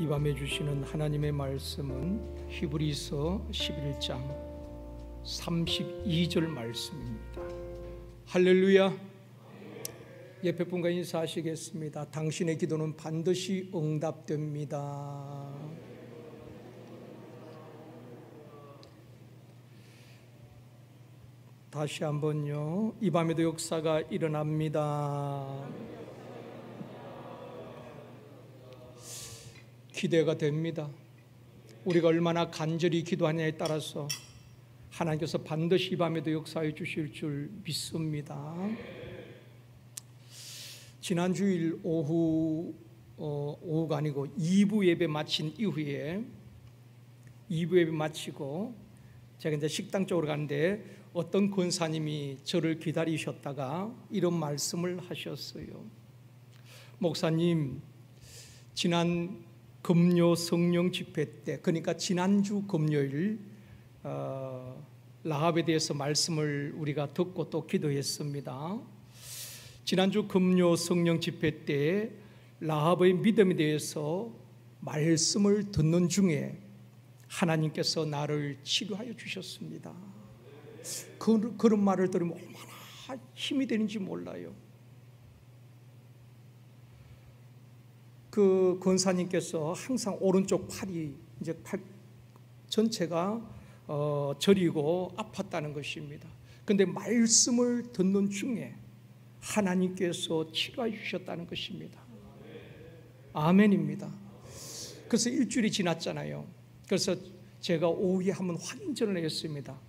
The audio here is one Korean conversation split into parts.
이 밤에 주시는 하나님의 말씀은 히브리서 11장 32절 말씀입니다. 할렐루야. 옆에 분과 인사하시겠습니다. 당신의 기도는 반드시 응답됩니다. 다시 한번요. 이 밤에도 역사가 일어납니다. 기대가 됩니다. 우리가 얼마나 간절히 기도하냐에 따라서 하나님께서 반드시 이 밤에도 역사해 주실 줄 믿습니다. 지난 주일 오후가 아니고 2부 예배 마친 이후에 2부 예배 마치고 제가 이제 식당 쪽으로 가는데 어떤 권사님이 저를 기다리셨다가 이런 말씀을 하셨어요. 목사님, 지난 금요 성령 집회 때, 그러니까 지난주 금요일 라합에 대해서 말씀을 우리가 듣고 또 기도했습니다. 지난주 금요 성령 집회 때 라합의 믿음에 대해서 말씀을 듣는 중에 하나님께서 나를 치료하여 주셨습니다. 그런 말을 들으면 얼마나 힘이 되는지 몰라요. 그 권사님께서 항상 오른쪽 팔이 이제 팔 전체가 저리고 아팠다는 것입니다. 그런데 말씀을 듣는 중에 하나님께서 치료해 주셨다는 것입니다. 아멘입니다. 그래서 일주일이 지났잖아요. 그래서 제가 오후에 한번 확인전을 했습니다.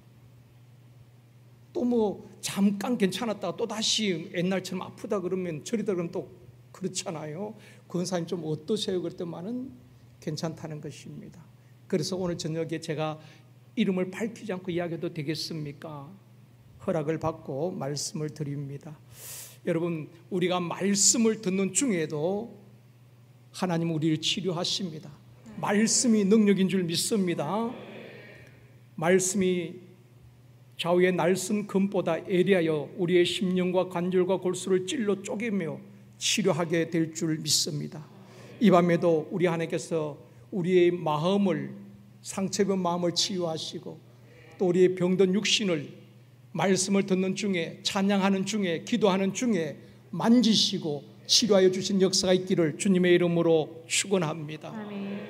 또 뭐 잠깐 괜찮았다가 또 다시 옛날처럼 아프다 그러면 저리다 그러면 또 그렇잖아요. 권사님 좀 어떠세요? 그랬더니만은 괜찮다는 것입니다. 그래서 오늘 저녁에 제가 이름을 밝히지 않고 이야기해도 되겠습니까? 허락을 받고 말씀을 드립니다. 여러분, 우리가 말씀을 듣는 중에도 하나님은 우리를 치료하십니다. 말씀이 능력인 줄 믿습니다. 말씀이 좌우의 날선 금보다 예리하여 우리의 심령과 관절과 골수를 찔러 쪼개며 치료하게 될 줄 믿습니다. 이 밤에도 우리 하나님께서 우리의 마음을, 상처입은 마음을 치유하시고 또 우리의 병든 육신을 말씀을 듣는 중에, 찬양하는 중에, 기도하는 중에 만지시고 치료하여 주신 역사가 있기를 주님의 이름으로 축원합니다. 아멘.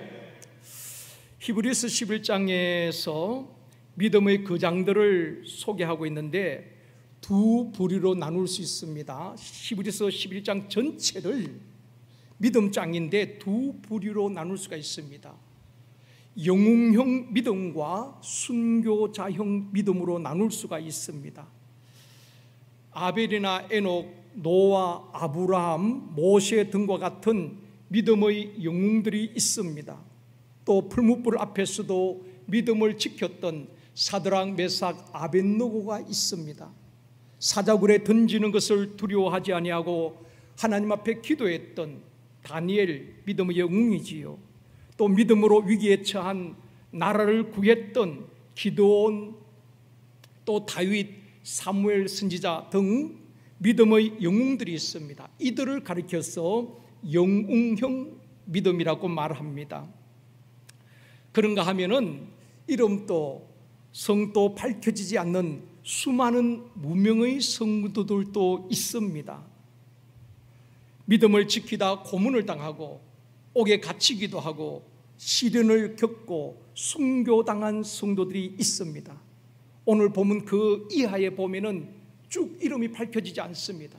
히브리서 11장에서 믿음의 거장들을 소개하고 있는데 두 부류로 나눌 수 있습니다. 히브리서 11장 전체를 믿음장인데 두 부류로 나눌 수가 있습니다. 영웅형 믿음과 순교자형 믿음으로 나눌 수가 있습니다. 아벨이나 에녹, 노아, 아브라함, 모세 등과 같은 믿음의 영웅들이 있습니다. 또 풀무불 앞에서도 믿음을 지켰던 사드락, 메삭, 아벳느고가 있습니다. 사자굴에 던지는 것을 두려워하지 아니하고 하나님 앞에 기도했던 다니엘, 믿음의 영웅이지요. 또 믿음으로 위기에 처한 나라를 구했던 기드온, 또 다윗, 사무엘 선지자 등 믿음의 영웅들이 있습니다. 이들을 가리켜서 영웅형 믿음이라고 말합니다. 그런가 하면은 이름도 성도 밝혀지지 않는 수많은 무명의 성도들도 있습니다. 믿음을 지키다 고문을 당하고 옥에 갇히기도 하고 시련을 겪고 순교당한 성도들이 있습니다. 오늘 보면 그 이하에 보면은 쭉 이름이 밝혀지지 않습니다.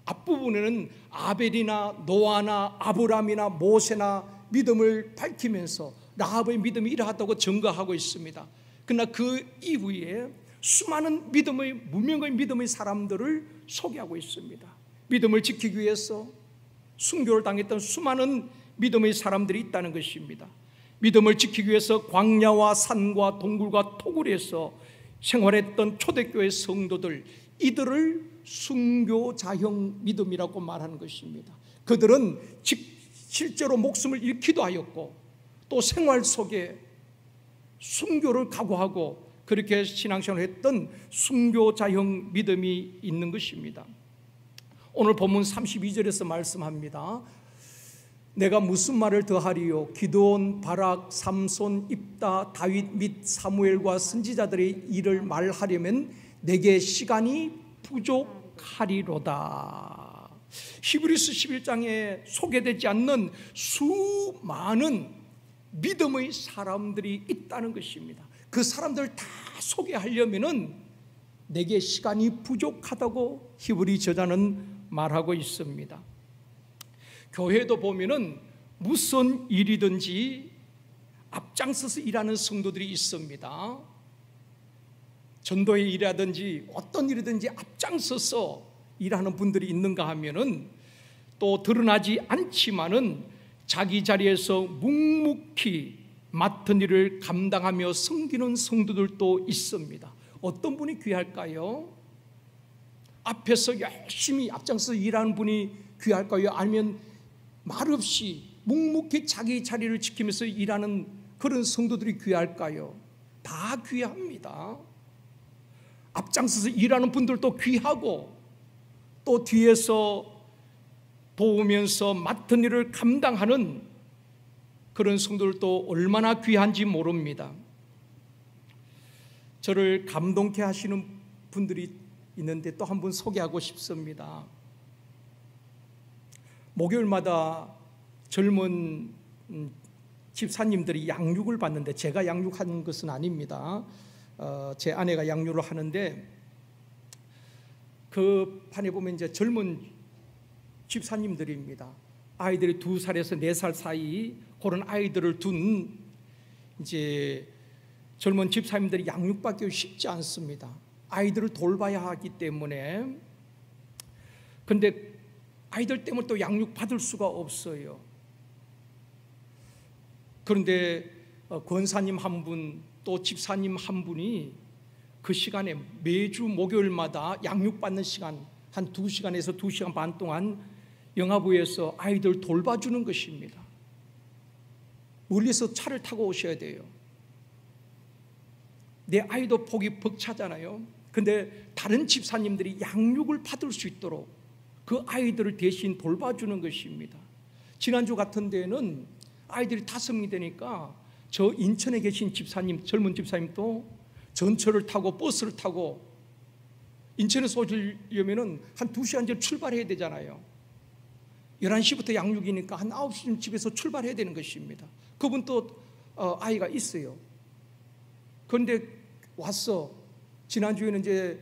앞부분에는 아벨이나 노아나 아브라함이나 모세나 믿음을 밝히면서 라합의 믿음이 이러하다고 증거하고 있습니다. 그러나 그 이후에 수많은 믿음의, 무명의 믿음의 사람들을 소개하고 있습니다. 믿음을 지키기 위해서 순교를 당했던 수많은 믿음의 사람들이 있다는 것입니다. 믿음을 지키기 위해서 광야와 산과 동굴과 토굴에서 생활했던 초대교회 성도들, 이들을 순교자형 믿음이라고 말하는 것입니다. 그들은 실제로 목숨을 잃기도 하였고 또 생활 속에 순교를 각오하고 그렇게 신앙생활을 했던 순교자형 믿음이 있는 것입니다. 오늘 본문 32절에서 말씀합니다. 내가 무슨 말을 더하리요? 기드온, 바락, 삼손, 입다, 다윗 및 사무엘과 선지자들의 일을 말하려면 내게 시간이 부족하리로다. 히브리서 11장에 소개되지 않는 수많은 믿음의 사람들이 있다는 것입니다. 그 사람들을 다 소개하려면은 내게 시간이 부족하다고 히브리 저자는 말하고 있습니다. 교회도 보면은 무슨 일이든지 앞장서서 일하는 성도들이 있습니다. 전도의 일이라든지 어떤 일이든지 앞장서서 일하는 분들이 있는가 하면은 또 드러나지 않지만은 자기 자리에서 묵묵히 맡은 일을 감당하며 섬기는 성도들도 있습니다. 어떤 분이 귀할까요? 앞에서 열심히 앞장서서 일하는 분이 귀할까요? 아니면 말없이 묵묵히 자기 자리를 지키면서 일하는 그런 성도들이 귀할까요? 다 귀합니다. 앞장서서 일하는 분들도 귀하고 또 뒤에서 도우면서 맡은 일을 감당하는 그런 성도들도 얼마나 귀한지 모릅니다. 저를 감동케 하시는 분들이 있는데 또 한 분 소개하고 싶습니다. 목요일마다 젊은 집사님들이 양육을 받는데, 제가 양육하는 것은 아닙니다. 제 아내가 양육을 하는데, 그 판에 보면 이제 젊은 집사님들입니다. 아이들이 2살에서 4살 사이 그런 아이들을 둔 이제 젊은 집사님들이 양육받기 쉽지 않습니다. 아이들을 돌봐야 하기 때문에. 근데 아이들 때문에 또 양육받을 수가 없어요. 그런데 권사님 한 분, 또 집사님 한 분이 그 시간에 매주 목요일마다 양육받는 시간 한 2시간에서 2시간 반 동안 영화부에서 아이들 돌봐주는 것입니다. 멀리서 차를 타고 오셔야 돼요. 내 아이도 폭이 벅차잖아요. 근데 다른 집사님들이 양육을 받을 수 있도록 그 아이들을 대신 돌봐주는 것입니다. 지난주 같은 데는 아이들이 5명이 되니까 저 인천에 계신 집사님, 젊은 집사님도 전철을 타고 버스를 타고 인천에서 오시려면 한 2시간 전 출발해야 되잖아요. 11시부터 양육이니까 한 9시쯤 집에서 출발해야 되는 것입니다. 그분도 아이가 있어요. 그런데 와서 지난주에는 이제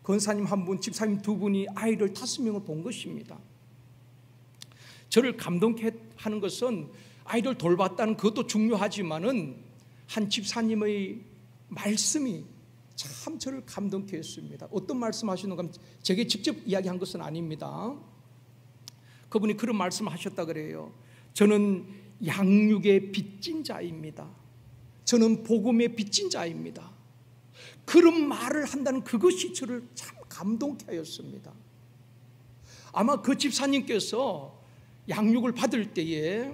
권사님 한 분, 집사님 2분이 아이를 5명을 본 것입니다. 저를 감동케 하는 것은 아이를 돌봤다는 그것도 중요하지만은 한 집사님의 말씀이 참 저를 감동케 했습니다. 어떤 말씀 하시는가 하면 제게 직접 이야기한 것은 아닙니다. 그분이 그런 말씀을 하셨다 그래요. 저는 양육의 빚진 자입니다. 저는 복음의 빚진 자입니다. 그런 말을 한다는 그것이 저를 참 감동케 하였습니다. 아마 그 집사님께서 양육을 받을 때에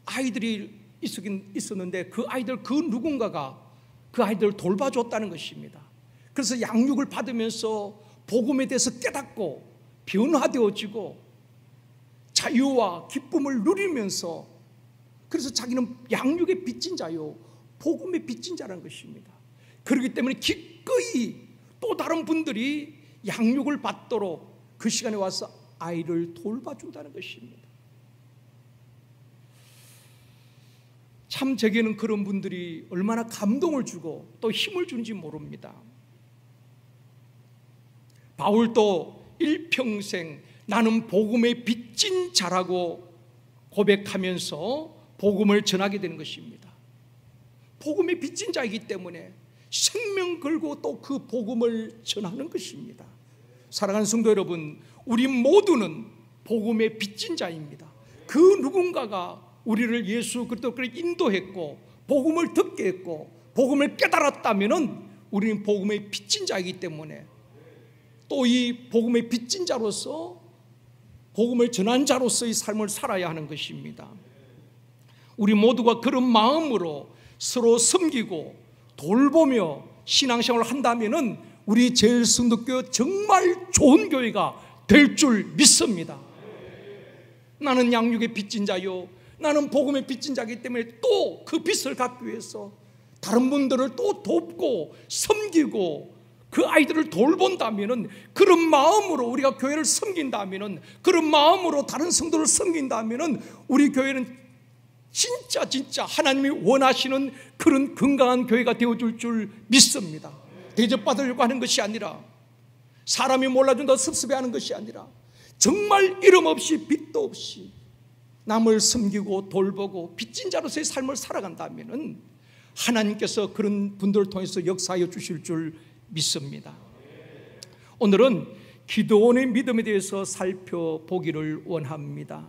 아이들이 있었는데 그 아이들 그 누군가가 그 아이들을 돌봐줬다는 것입니다. 그래서 양육을 받으면서 복음에 대해서 깨닫고 변화되어지고 자유와 기쁨을 누리면서, 그래서 자기는 양육의 빚진 자요, 복음의 빚진 자라는 것입니다. 그렇기 때문에 기꺼이 또 다른 분들이 양육을 받도록 그 시간에 와서 아이를 돌봐준다는 것입니다. 참 제게는 그런 분들이 얼마나 감동을 주고 또 힘을 주는지 모릅니다. 바울도 일평생 나는 복음의 빚진 자라고 고백하면서 복음을 전하게 되는 것입니다. 복음의 빚진 자이기 때문에 생명 걸고 또 그 복음을 전하는 것입니다. 사랑하는 성도 여러분, 우리 모두는 복음의 빚진 자입니다. 그 누군가가 우리를 예수 그리스도로 인도했고 복음을 듣게 했고 복음을 깨달았다면 우리는 복음의 빚진 자이기 때문에 또 이 복음의 빚진 자로서 복음을 전한 자로서의 삶을 살아야 하는 것입니다. 우리 모두가 그런 마음으로 서로 섬기고 돌보며 신앙생활을 한다면 우리 제일성도교회 정말 좋은 교회가 될 줄 믿습니다. 나는 양육의 빚진 자요, 나는 복음의 빚진 자이기 때문에 또 그 빚을 갚기 위해서 다른 분들을 또 돕고 섬기고 그 아이들을 돌본다면은, 그런 마음으로 우리가 교회를 섬긴다면은, 그런 마음으로 다른 성도를 섬긴다면은 우리 교회는 진짜 하나님이 원하시는 그런 건강한 교회가 되어줄 줄 믿습니다. 대접받으려고 하는 것이 아니라, 사람이 몰라준다고 섭섭해하는 것이 아니라, 정말 이름 없이 빚도 없이 남을 섬기고 돌보고 빚진 자로서의 삶을 살아간다면은 하나님께서 그런 분들을 통해서 역사하여 주실 줄 믿습니다. 오늘은 기드온의 믿음에 대해서 살펴보기를 원합니다.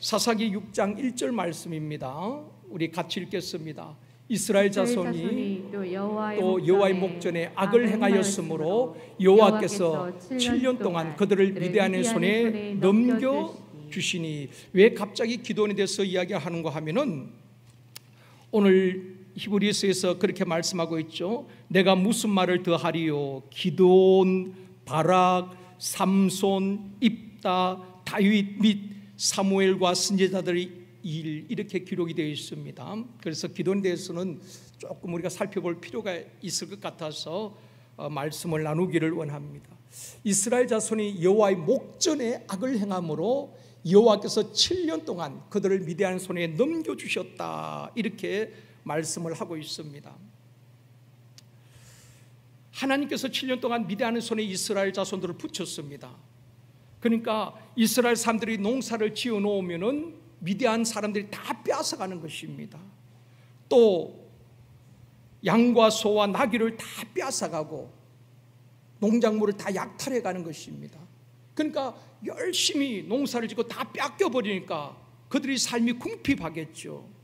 사사기 6장 1절 말씀입니다. 우리 같이 읽겠습니다. 이스라엘 자손이 또 여호와의 목전에 악을 행하였으므로 여호와께서 7년 동안 그들을 미디안의 손에 넘겨주시니. 왜 갑자기 기드온에 대해서 이야기하는가 하면은, 오늘 히브리서에서 그렇게 말씀하고 있죠. 내가 무슨 말을 더하리요? 기드온, 바락, 삼손, 입다, 다윗 및 사무엘과 선지자들의 일, 이렇게 기록이 되어 있습니다. 그래서 기도에 대해서는 조금 우리가 살펴볼 필요가 있을 것 같아서 말씀을 나누기를 원합니다. 이스라엘 자손이 여호와의 목전에 악을 행함으로 여호와께서 7년 동안 그들을 미디안 손에 넘겨주셨다, 이렇게 말씀을 하고 있습니다. 하나님께서 7년 동안 미디안 손에 이스라엘 자손들을 붙였습니다. 그러니까 이스라엘 사람들이 농사를 지어 놓으면은 미디안 사람들이 다 빼앗아가는 것입니다. 또 양과 소와 나귀를 다 빼앗아가고 농작물을 다 약탈해가는 것입니다. 그러니까 열심히 농사를 짓고 다 뺏겨버리니까 그들의 삶이 궁핍하겠죠.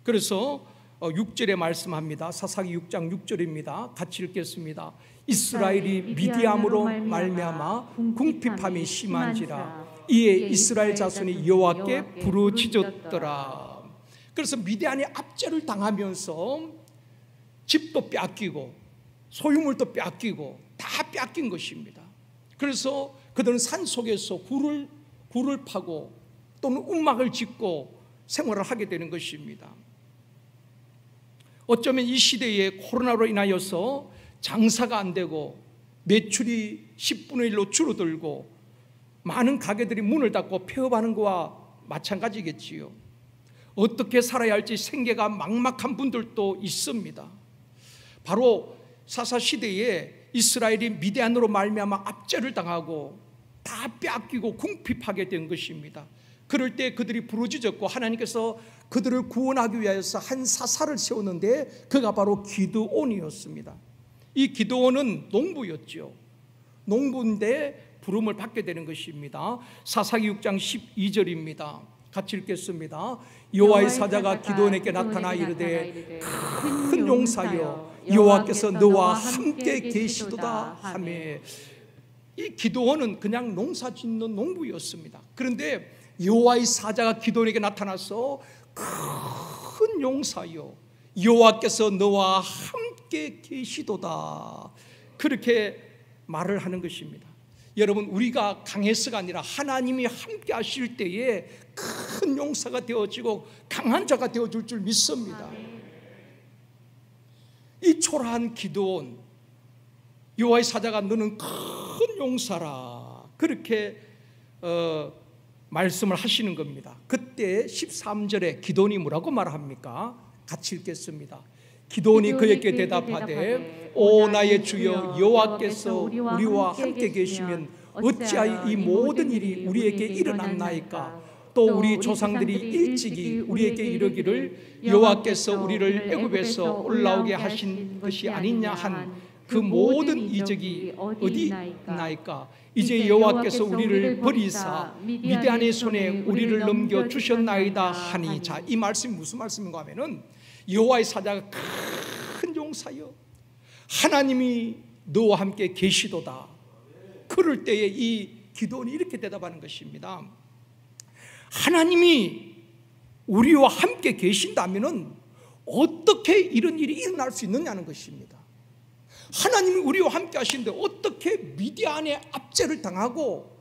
그래서 6절에 말씀합니다. 사사기 6장 6절입니다. 같이 읽겠습니다. 이스라엘이 미디안으로 말미암아 궁핍함이 심한지라 이에 이스라엘 자손이 여호와께 부르짖었더라. 그래서 미디안의 압제를 당하면서 집도 뺏기고 소유물도 뺏기고 다 뺏긴 것입니다. 그래서 그들은 산속에서 굴을 파고 또는 움막을 짓고 생활을 하게 되는 것입니다. 어쩌면 이 시대에 코로나로 인하여서 장사가 안 되고 매출이 10분의 1로 줄어들고 많은 가게들이 문을 닫고 폐업하는 것과 마찬가지겠지요. 어떻게 살아야 할지 생계가 막막한 분들도 있습니다. 바로 사사시대에 이스라엘이 미디안으로 말미암아 압제를 당하고 다 빼앗기고 궁핍하게 된 것입니다. 그럴 때 그들이 부르짖었고 하나님께서 그들을 구원하기 위해서 한 사사를 세웠는데 그가 바로 기드온이었습니다. 이 기드온은 농부였죠. 농부인데 부름을 받게 되는 것입니다. 사사기 6장 12절입니다. 같이 읽겠습니다. 여호와의 사자가 기드온에게 나타나 이르되 큰 용사여 여호와께서 너와 함께 계시도다 하며. 이 기드온은 그냥 농사 짓는 농부였습니다. 그런데 여호와의 사자가 기드온에게 나타나서 큰 용사여 여호와께서 너와 함께 계시도다, 그렇게 말을 하는 것입니다. 여러분, 우리가 강해서가 아니라 하나님이 함께 하실 때에 큰 용사가 되어지고 강한 자가 되어줄 줄 믿습니다. 이 초라한 기드온, 여호와의 사자가 너는 큰 용사라, 그렇게 말씀을 하시는 겁니다. 그때 13절에 기드온이 뭐라고 말합니까? 같이 읽겠습니다. 기드온이 그에게 대답하되 오 나의 주여 여호와께서 우리와 함께 계시면 어찌하여 이 모든 일이 우리에게 일어났나이까? 또 우리 조상들이 일찍이 우리에게 이르기를 여호와께서 우리를 애굽에서 올라오게 하신 것이 아니냐 한 그 모든 이적이 어디 있나이까? 이제 여호와께서 우리를 버리사 미디안의 손에 우리를 넘겨 주셨나이다 하니. 자, 이 말씀이 무슨 말씀인가 하면은 여호와의 사자가 큰 용사여 하나님이 너와 함께 계시도다. 그럴 때에 이 기드온이 이렇게 대답하는 것입니다. 하나님이 우리와 함께 계신다면은 어떻게 이런 일이 일어날 수 있느냐는 것입니다. 하나님이 우리와 함께 하시는데 어떻게 미디안의 압제를 당하고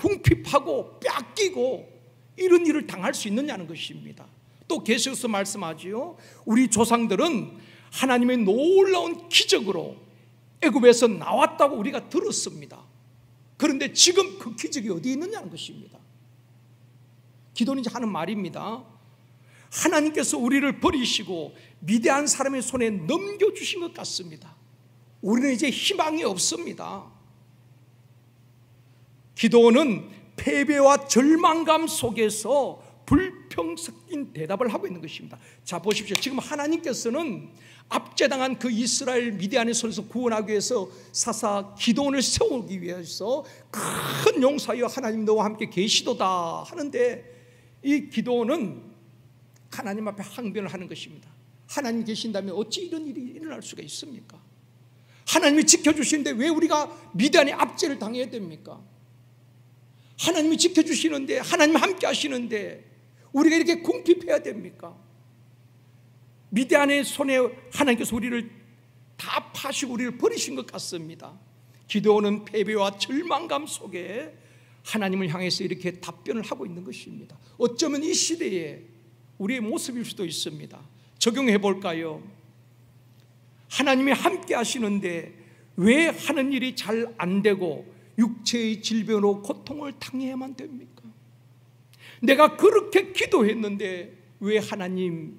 궁핍하고 뺏기고 이런 일을 당할 수 있느냐는 것입니다. 또 계속해서 말씀하지요. 우리 조상들은 하나님의 놀라운 기적으로 애굽에서 나왔다고 우리가 들었습니다. 그런데 지금 그 기적이 어디 있느냐는 것입니다. 기도원이 하는 말입니다. 하나님께서 우리를 버리시고 미대한 사람의 손에 넘겨주신 것 같습니다. 우리는 이제 희망이 없습니다. 기도원은 패배와 절망감 속에서 불평 섞인 대답을 하고 있는 것입니다. 자, 보십시오. 지금 하나님께서는 압제당한 그 이스라엘 미디안의 손에서 구원하기 위해서 사사 기도원을 세우기 위해서 큰 용사여 하나님 너와 함께 계시도다 하는데, 이 기도원은 하나님 앞에 항변을 하는 것입니다. 하나님 계신다면 어찌 이런 일이 일어날 수가 있습니까? 하나님이 지켜주시는데 왜 우리가 미디안의 압제를 당해야 됩니까? 하나님이 지켜주시는데, 하나님 함께 하시는데 우리가 이렇게 궁핍해야 됩니까? 미디안의 손에 하나님께서 우리를 다 파시고 우리를 버리신 것 같습니다. 기도원은 패배와 절망감 속에 하나님을 향해서 이렇게 답변을 하고 있는 것입니다. 어쩌면 이 시대에 우리의 모습일 수도 있습니다. 적용해 볼까요? 하나님이 함께 하시는데 왜 하는 일이 잘 안 되고 육체의 질병으로 고통을 당해야만 됩니까? 내가 그렇게 기도했는데 왜 하나님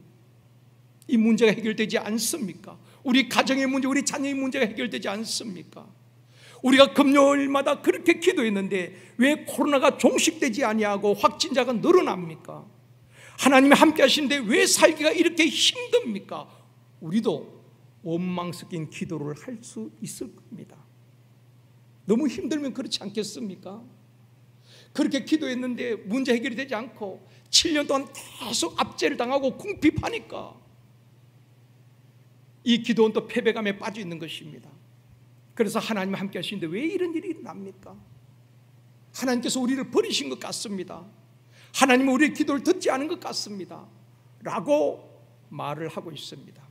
이 문제가 해결되지 않습니까? 우리 가정의 문제, 우리 자녀의 문제가 해결되지 않습니까? 우리가 금요일마다 그렇게 기도했는데 왜 코로나가 종식되지 아니하고 확진자가 늘어납니까? 하나님이 함께 하시는데 왜 살기가 이렇게 힘듭니까? 우리도 원망 섞인 기도를 할 수 있을 겁니다. 너무 힘들면 그렇지 않겠습니까? 그렇게 기도했는데 문제 해결이 되지 않고 7년 동안 계속 압제를 당하고 궁핍하니까 이 기도는 또 패배감에 빠져 있는 것입니다. 그래서 하나님 함께 하시는데 왜 이런 일이 납니까? 하나님께서 우리를 버리신 것 같습니다. 하나님은 우리의 기도를 듣지 않은 것 같습니다 라고 말을 하고 있습니다.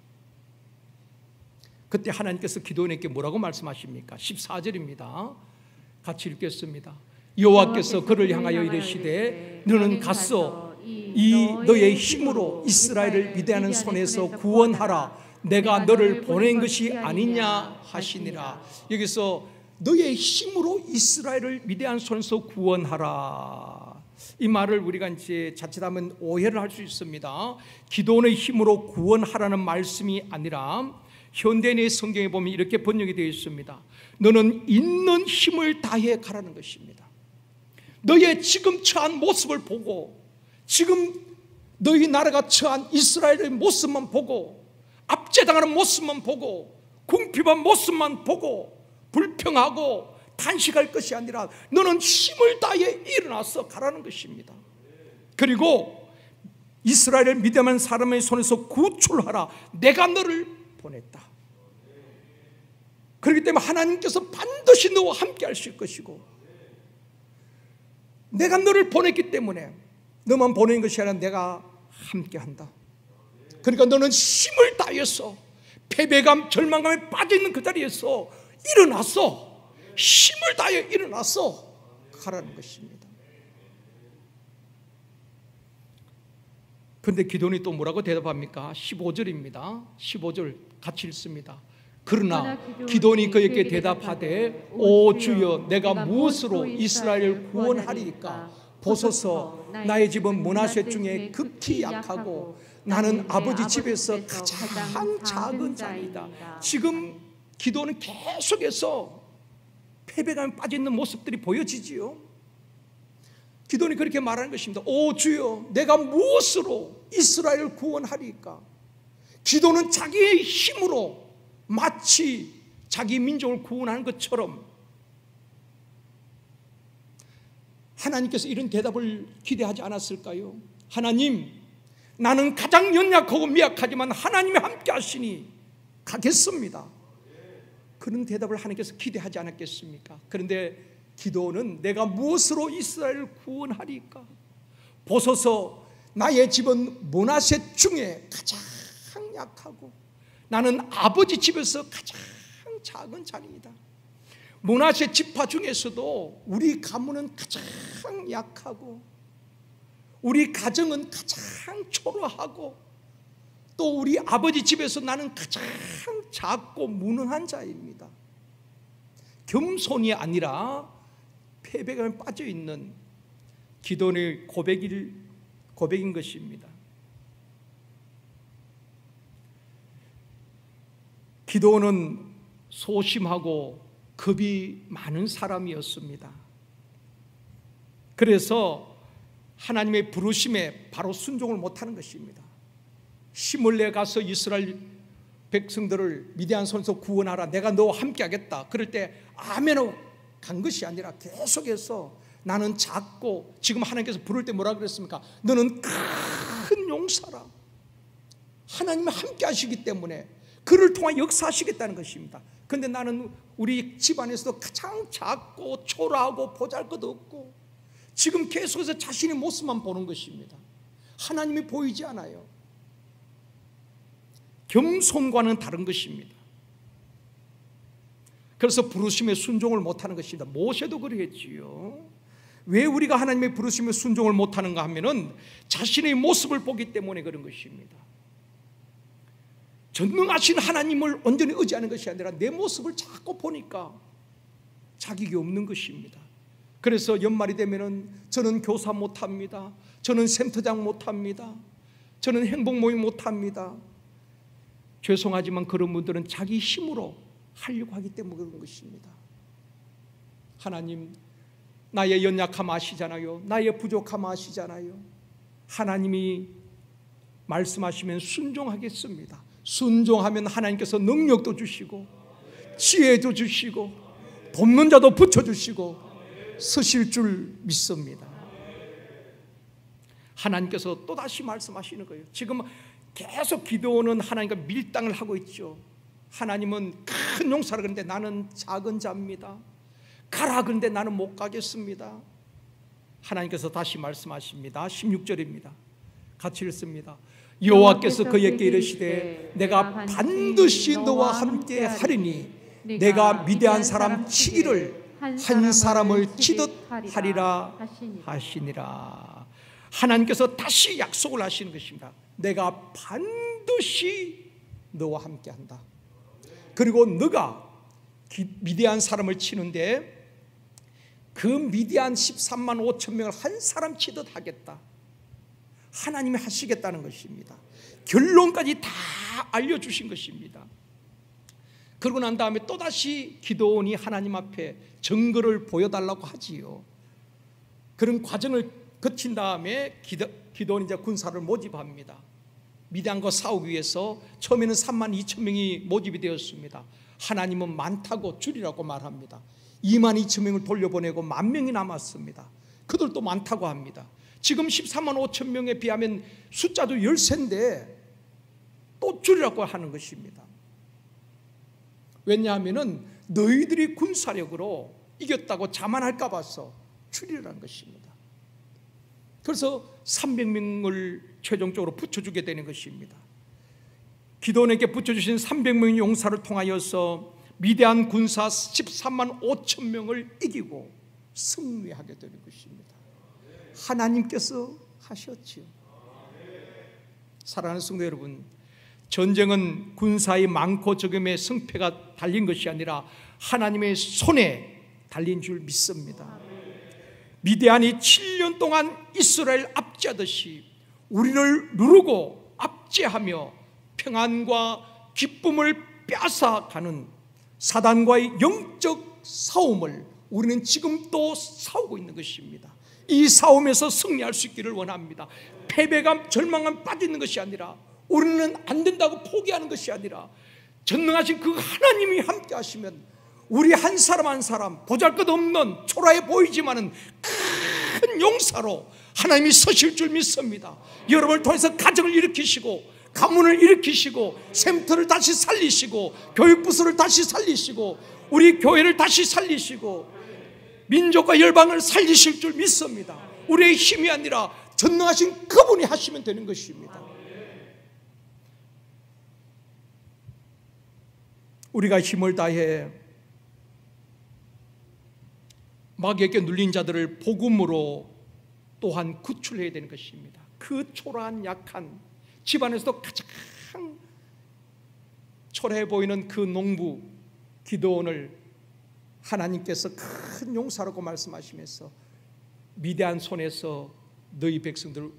그때 하나님께서 기도원에게 뭐라고 말씀하십니까? 14절입니다. 같이 읽겠습니다. 여호와께서 그를 향하여 이르시되 너는 가서 이 너의 힘으로 이스라엘을 미대하는 손에서 구원하라. 내가 너를 보낸 것이 아니냐 하시니라. 여기서 너의 힘으로 이스라엘을 미대한 손에서 구원하라, 이 말을 우리가 이제 자칫하면 오해를 할 수 있습니다. 기도원의 힘으로 구원하라는 말씀이 아니라 현대인의 성경에 보면 이렇게 번역이 되어 있습니다. 너는 있는 힘을 다해 가라는 것입니다. 너의 지금 처한 모습을 보고, 지금 너희 나라가 처한 이스라엘의 모습만 보고, 압제당하는 모습만 보고, 궁핍한 모습만 보고 불평하고 탄식할 것이 아니라 너는 힘을 다해 일어나서 가라는 것입니다. 그리고 이스라엘을 믿음한 사람의 손에서 구출하라. 내가 너를 보냈다. 그렇기 때문에 하나님께서 반드시 너와 함께 하실 것이고, 내가 너를 보냈기 때문에 너만 보낸 것이 아니라 내가 함께 한다. 그러니까 너는 힘을 다해서 패배감, 절망감에 빠져있는 그 자리에서 일어나서 힘을 다해 일어나서 가라는 것입니다. 그런데 기도원이 또 뭐라고 대답합니까? 15절입니다. 15절 같이 읽습니다. 그러나 기도원이 그에게 대답하되 오 주여, 내가 무엇으로 이스라엘을 구원하리이까? 보소서, 나의 집은 므낫세 중에 극히 약하고 나는 아버지 집에서 가장 작은 자이다. 지금 기도는 계속해서 패배감에 빠져있는 모습들이 보여지지요. 기도는 그렇게 말하는 것입니다. 오 주여, 내가 무엇으로 이스라엘을 구원하리까? 기도는 자기의 힘으로 마치 자기 민족을 구원하는 것처럼 하나님께서 이런 대답을 기대하지 않았을까요? 하나님, 나는 가장 연약하고 미약하지만 하나님이 함께 하시니 가겠습니다. 그런 대답을 하나님께서 기대하지 않았겠습니까? 그런데 기도는 내가 무엇으로 이스라엘을 구원하리까? 보소서, 나의 집은 므낫세 중에 가장 약하고 나는 아버지 집에서 가장 작은 자리이다. 므낫세 지파 중에서도 우리 가문은 가장 약하고 우리 가정은 가장 초라하고 또 우리 아버지 집에서 나는 가장 작고 무능한 자입니다. 겸손이 아니라 패배감에 빠져있는 기도원의 고백인 것입니다. 기도원은 소심하고 겁이 많은 사람이었습니다. 그래서 하나님의 부르심에 바로 순종을 못하는 것입니다. 힘을 내 가서 이스라엘 백성들을 미디안 손에서 구원하라, 내가 너와 함께 하겠다, 그럴 때 아멘하고 간 것이 아니라 계속해서 나는 작고, 지금 하나님께서 부를 때 뭐라 그랬습니까? 너는 큰 용사라. 하나님이 함께 하시기 때문에 그를 통해 역사하시겠다는 것입니다. 그런데 나는 우리 집안에서도 가장 작고 초라하고 보잘것없고 지금 계속해서 자신의 모습만 보는 것입니다. 하나님이 보이지 않아요. 겸손과는 다른 것입니다. 그래서 부르심에 순종을 못하는 것입니다. 모세도 그랬지요. 왜 우리가 하나님의 부르심에 순종을 못하는가 하면은 자신의 모습을 보기 때문에 그런 것입니다. 전능하신 하나님을 온전히 의지하는 것이 아니라 내 모습을 자꾸 보니까 자격이 없는 것입니다. 그래서 연말이 되면은 저는 교사 못합니다, 저는 센터장 못합니다, 저는 행복 모임 못합니다. 죄송하지만 그런 분들은 자기 힘으로 하려고 하기 때문에 그런 것입니다. 하나님, 나의 연약함 아시잖아요. 나의 부족함 아시잖아요. 하나님이 말씀하시면 순종하겠습니다. 순종하면 하나님께서 능력도 주시고 지혜도 주시고 돕는 자도 붙여주시고 서실 줄 믿습니다. 하나님께서 또다시 말씀하시는 거예요. 지금 계속 기도는 하나님과 밀당을 하고 있죠. 하나님은 큰 용사를 그런데 나는 작은 자입니다. 가라 그런데 나는 못 가겠습니다. 하나님께서 다시 말씀하십니다. 16절입니다. 같이 읽습니다. 여호와께서 그에게 이르시되 내가 반드시 너와 함께 하리니 내가 미디안 사람 치기를 한 사람을 치듯 하리라 하시니라. 하나님께서 다시 약속을 하시는 것입니다. 내가 반드시 너와 함께 한다. 그리고 너가 미디안 사람을 치는데 그 미디안 13만 5천 명을 한 사람 치듯 하겠다. 하나님이 하시겠다는 것입니다. 결론까지 다 알려주신 것입니다. 그러고 난 다음에 또다시 기도원이 하나님 앞에 증거를 보여달라고 하지요. 그런 과정을 거친 다음에 기도원이 이제 군사를 모집합니다. 미디안과 싸우기 위해서 처음에는 3만 2천 명이 모집이 되었습니다. 하나님은 많다고 줄이라고 말합니다. 2만 2천 명을 돌려보내고 10,000명이 남았습니다. 그들도 많다고 합니다. 지금 13만 5천 명에 비하면 숫자도 10세인데 또 줄이라고 하는 것입니다. 왜냐하면 너희들이 군사력으로 이겼다고 자만할까 봐서 줄이라는 것입니다. 그래서 300명을 최종적으로 붙여주게 되는 것입니다. 기도원에게 붙여주신 300명의 용사를 통하여서 미디안 군사 13만 5천 명을 이기고 승리하게 되는 것입니다. 하나님께서 하셨지요. 사랑하는 성도 여러분, 전쟁은 군사의 많고 적음의 승패가 달린 것이 아니라 하나님의 손에 달린 줄 믿습니다. 미디안이 7년 동안 이스라엘 압제하듯이 우리를 누르고 압제하며 평안과 기쁨을 빼앗아가는 사단과의 영적 싸움을 우리는 지금 또 싸우고 있는 것입니다. 이 싸움에서 승리할 수 있기를 원합니다. 패배감, 절망감 빠지는 것이 아니라, 우리는 안 된다고 포기하는 것이 아니라 전능하신 그 하나님이 함께 하시면 우리 한 사람 한 사람 보잘것없는 초라해 보이지만은 큰 용사로 하나님이 서실 줄 믿습니다. 여러분을 통해서 가정을 일으키시고 가문을 일으키시고 샘터를 다시 살리시고 교육부서를 다시 살리시고 우리 교회를 다시 살리시고 민족과 열방을 살리실 줄 믿습니다. 우리의 힘이 아니라 전능하신 그분이 하시면 되는 것입니다. 우리가 힘을 다해 마귀에게 눌린 자들을 복음으로 또한 구출해야 되는 것입니다. 그 초라한 약한 집안에서도 가장 초라해 보이는 그 농부 기드온을 하나님께서 큰 용사라고 말씀하시면서 미대한 손에서 너희 백성들,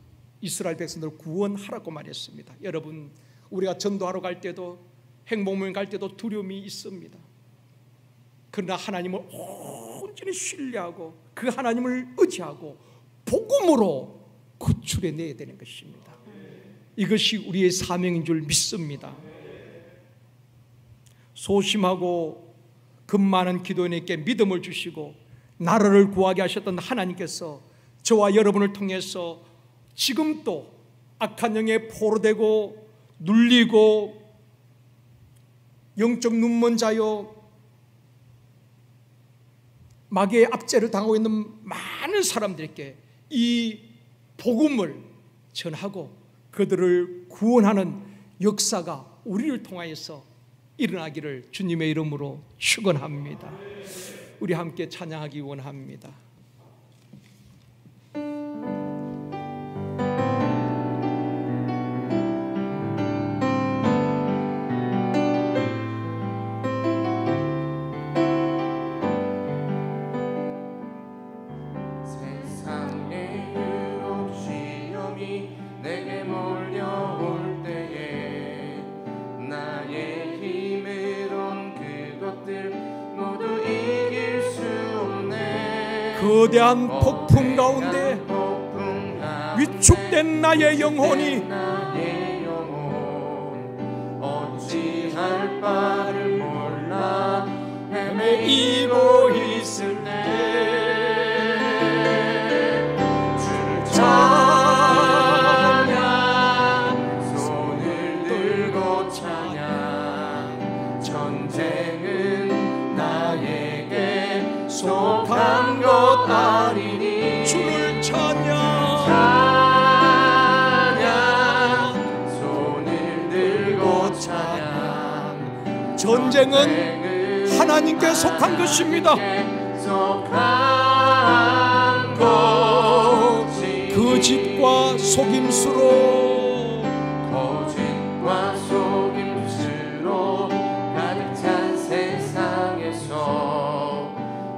이스라엘 백성들을 구원하라고 말했습니다. 여러분, 우리가 전도하러 갈 때도 행복모임 갈 때도 두려움이 있습니다. 그러나 하나님을 온전히 신뢰하고 그 하나님을 의지하고 복음으로 구출해내야 되는 것입니다. 이것이 우리의 사명인 줄 믿습니다. 소심하고 금 많은 기도인에게 믿음을 주시고 나라를 구하게 하셨던 하나님께서 저와 여러분을 통해서 지금도 악한 영에 포로되고 눌리고 영적 눈먼 자요 마귀의 압제를 당하고 있는 많은 사람들에게 이 복음을 전하고 그들을 구원하는 역사가 우리를 통하여서 일어나기를 주님의 이름으로 축원합니다. 우리 함께 찬양하기 원합니다. 거대한 폭풍 가운데 위축된 나의 영혼이 어찌할 바를 몰라 헤매이고 있을 때 주를 찬양 손을 들고 찬양 전쟁은 나에게 속한 것 아니니 주를 찬양 손을 들고 찬양 전쟁은 하나님께 속한 것입니다. 속한 것이 거짓과 속임수로 거짓과 속임수로 가득 찬 세상에서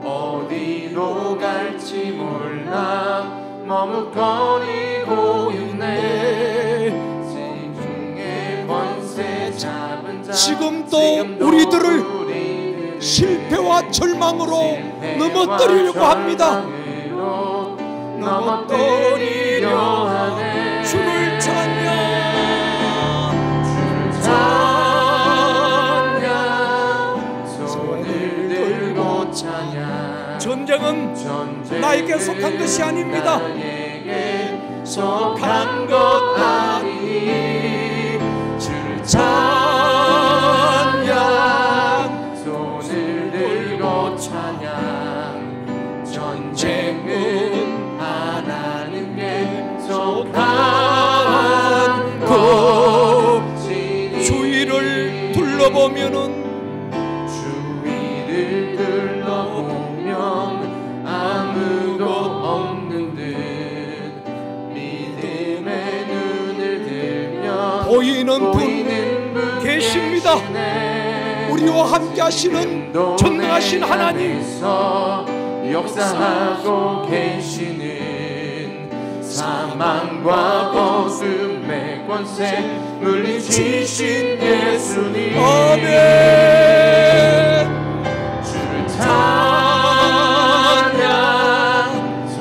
어디로 갈지 몰라 머뭇거리고 있네. 지중해 권세 잡은 자 지금도 우리들을 실패와 절망으로 넘어뜨리려고 합니다. 넘어뜨리려 하네. 주를 찬양 손을 들고 찬양 전쟁은 나에게 속한 것이 아닙니다. 나에게 속한 것 아니니 주를 찬양 손을 들고 찬양 전쟁은 하나님께 속한 것이니 주위를 둘러보면은 주위를 둘러보면 아무도 없는 듯 믿음의 눈을 들면 보이는 분 계십니다. 우리와 함께 하시는 전능하신 하나님 역사하고 계시는 사망과 어둠의 권세 물리치신 예수님 아멘. 주를 찬양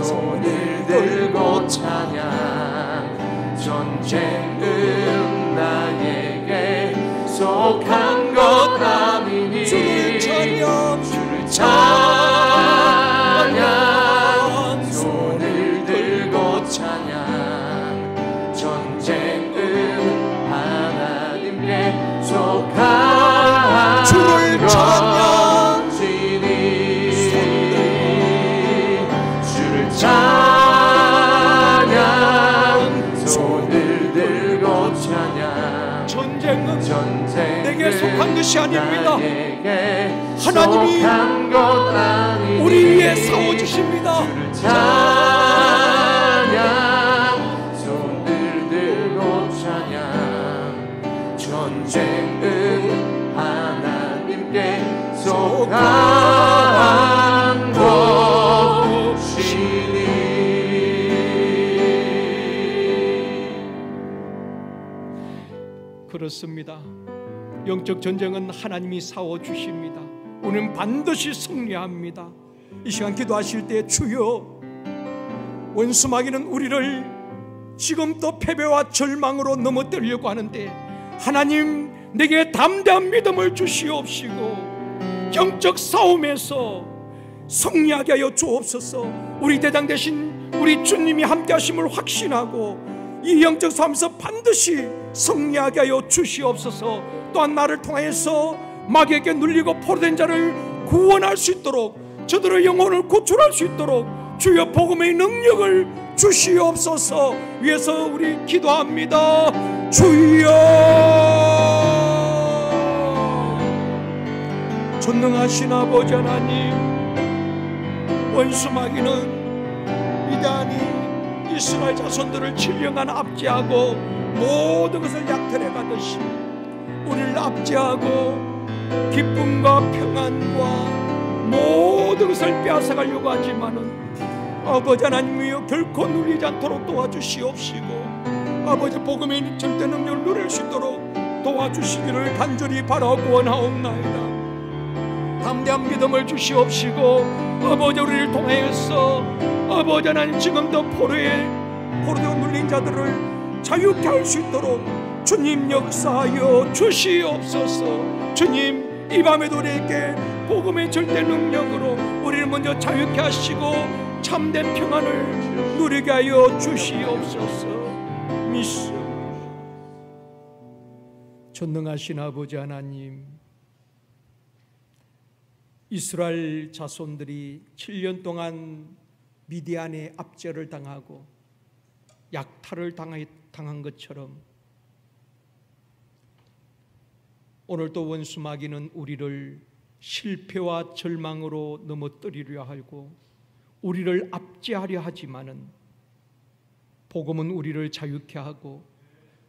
손을 들고 찬양 전쟁은 나에게 속한 것 아니니 주를 찬양 주를 찬양 손을 들고 찬양 전쟁은 하나님께 속한 주를 찬양 것이니 주를 찬양 손을 들고 찬양 전쟁은 전쟁은 내게 속한 것이 아닙니다. 나에게 하나님이 속한 것 아니니 우리 위해 싸워주십니다. 찬양 손을 들고 찬양 전쟁은 하나님께 속한 것이니 그렇습니다. 영적 전쟁은 하나님이 싸워주십니다. 우리는 반드시 승리합니다. 이 시간 기도하실 때 주여 원수 마귀는 우리를 지금도 패배와 절망으로 넘어뜨리려고 하는데 하나님 내게 담대한 믿음을 주시옵시고 영적 싸움에서 승리하게 하여 주옵소서. 우리 대장 되신 우리 주님이 함께 하심을 확신하고 이 영적 싸움에서 반드시 승리하게 하여 주시옵소서. 또한 나를 통하여서 마귀에게 눌리고 포로된 자를 구원할 수 있도록 저들의 영혼을 구출할 수 있도록 주여 복음의 능력을 주시옵소서. 위해서 우리 기도합니다. 주여 전능하신 아버지 하나님, 원수 마귀는 위대한 이스라엘 자손들을 7년간 압제하고 모든 것을 약탈해 가듯이 우리를 압제하고 기쁨과 평안과 모든 것을 빼앗아가려고 하지만은 아버지 하나님이여 결코 눌리지 않도록 도와주시옵시고 아버지 복음의 절대 능력을 누릴 수 있도록 도와주시기를 간절히 바라고 원하옵나이다. 담대한 믿음을 주시옵시고 아버지 우리를 통하여서 아버지 하나님 지금도 포로되어 눌린 자들을 자유케 할 수 있도록 주님 역사하여 주시옵소서. 주님 이 밤에도 우리에게 복음의 절대 능력으로 우리를 먼저 자유케 하시고 참된 평안을 누리게 하여 주시옵소서. 믿습니다. 전능하신 아버지 하나님, 이스라엘 자손들이 7년 동안 미디안의 압제를 당하고 약탈을 당한 것처럼 오늘도 원수 마귀는 우리를 실패와 절망으로 넘어뜨리려 하고 우리를 압제하려 하지만은 복음은 우리를 자유케 하고